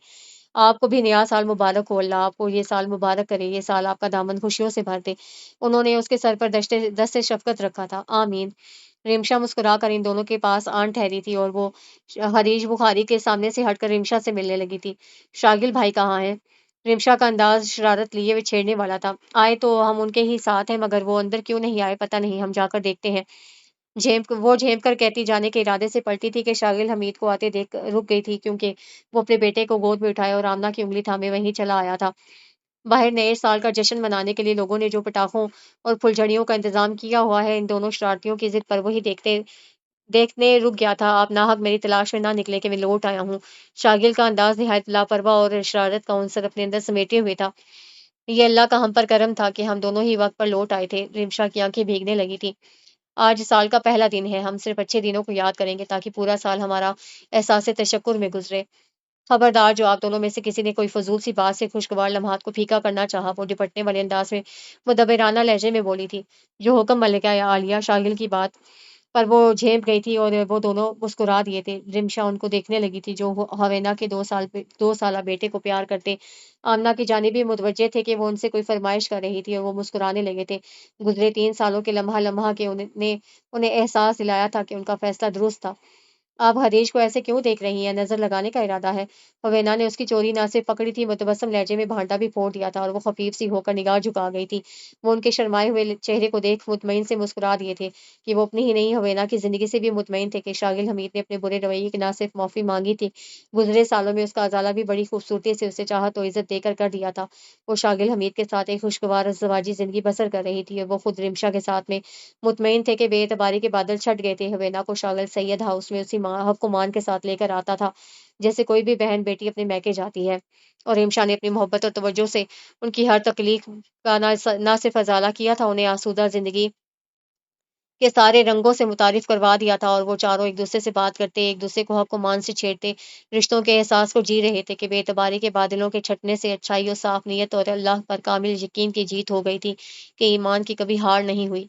آپ کو بھی نیا سال مبارک ہو، اللہ آپ کو یہ سال مبارک کرے، یہ سال آپ کا دامن خوشیوں سے بھر دے۔ انہوں نے اس کے سر پر دست شفقت رکھا تھا۔ آمین۔ رمشا مسکرا کر ان دونوں کے پاس آن ٹھہری تھی اور وہ حریج بخاری کے سامنے سے ہٹ کر رمشا سے ملنے لگی تھی۔ شاگل بھائی کہاں ہیں؟ رمشا کا انداز شرارت لیے ہوئے چھیڑنے والا تھا۔ آئے تو ہم ان کے ہی ساتھ ہیں، مگر وہ اندر کیوں نہیں آئے پتہ نہیں، ہم جا کر دیکھتے ہیں۔ وہ جھیپ کر کہتی جانے کے ارادے سے پلٹی تھی کہ شاگل حمید کو آتے دیکھ رک گئی تھی، کیونکہ وہ اپنے بیٹے کو گود میں اٹھائے اور آمنہ کی انگلی تھامے وہیں چلا آیا تھا۔ باہر نئے سال کا جشن منانے کے لیے لوگوں نے جو پٹاخوں اور پھلجھڑیوں کا انتظام کیا ہوا ہے، ان دونوں شرارتیوں کی ضد پر وہی دیکھنے رک گیا تھا۔ آپ ناحق میری تلاش میں نہ نکلے کہ میں لوٹ آیا ہوں۔ شاگل کا انداز نہایت لاپرواہ اور شرارت کا عنصر اپنے اندر سمیٹے ہوئے تھا۔ یہ اللہ کا ہم پر کرم تھا کہ ہم دونوں ہی وقت پر لوٹ آئے تھے۔ رمشا کی آنکھیں بھیگنے لگی تھی۔ آج سال کا پہلا دن ہے، ہم صرف اچھے دنوں کو یاد کریں گے تاکہ پورا سال ہمارا احساس تشکر میں گزرے۔ خبردار، جو آپ دونوں میں سے کسی نے کوئی فضول سی بات سے خوشگوار لمحات کو پھیکا کرنا چاہا، وہ ڈپٹنے والے انداز میں مدبرانہ لہجے میں بولی تھی۔ جو حکم ملکہ عالیہ۔ شاگل کی بات پر وہ جھیپ گئی تھی اور وہ دونوں مسکرا دیے تھے۔ رمشا ان کو دیکھنے لگی تھی جو ہوینا کے 2 سالہ بیٹے کو پیار کرتے آمنہ کی جانب بھی متوجہ تھے کہ وہ ان سے کوئی فرمائش کر رہی تھی، اور وہ مسکرانے لگے تھے۔ گزرے 3 سالوں کے لمحہ لمحہ کے نے انہیں احساس دلایا تھا کہ ان کا فیصلہ درست تھا۔ آپ حدیث کو ایسے کیوں دیکھ رہی ہیں؟ نظر لگانے کا ارادہ ہے؟ ہوینا نے اس کی چوری نہ صرف پکڑی تھی، متبسم لہجے میں بھانٹا بھی پھوڑ دیا تھا، اور وہ خفیف سی ہو کر نگاہ جھکا گئی تھی۔ وہ ان کے شرمائے ہوئے چہرے کو دیکھ مطمئن سے مسکرا دیے تھے کہ وہ اپنی ہی نہیں ہوینا کی زندگی سے بھی مطمئن تھے کہ شاگل حمید نے اپنے برے رویے کی نہ صرف معافی مانگی تھی، گزرے سالوں میں اس کا ازالہ بھی بڑی خوبصورتی سے اسے چاہت و عزت دے کر دیا تھا۔ وہ شاگل حمید کے ساتھ ایک خوشگوار ازدواجی زندگی بسر کر رہی تھی، اور وہ خود رمشا کے ساتھ میں مطمئن تھے کہ بے اعتباری کے بادل چھٹ گئے تھے۔ ہوینا کو شاگل سید ہاؤس میں اسی حق کو مان کے ساتھ لے کر آتا تھا جیسے کوئی بھی بہن بیٹی اپنے میکے جاتی ہے، اور رمشا نے اپنی محبت اور توجہ سے ان کی ہر تکلیف کا نہ صرف ازالہ کیا تھا، انہیں آسودہ زندگی کے سارے رنگوں سے متعارف کروا دیا تھا، اور وہ چاروں ایک دوسرے سے بات کرتے، ایک دوسرے کو حق و مان سے چھیڑتے، رشتوں کے احساس کو جی رہے تھے کہ بے اعتباری کے بادلوں کے چھٹنے سے اچھائی اور صاف نیت اور اللہ پر کامل یقین کی جیت ہو گئی تھی کہ ایمان کی کبھی ہار نہیں ہوئی۔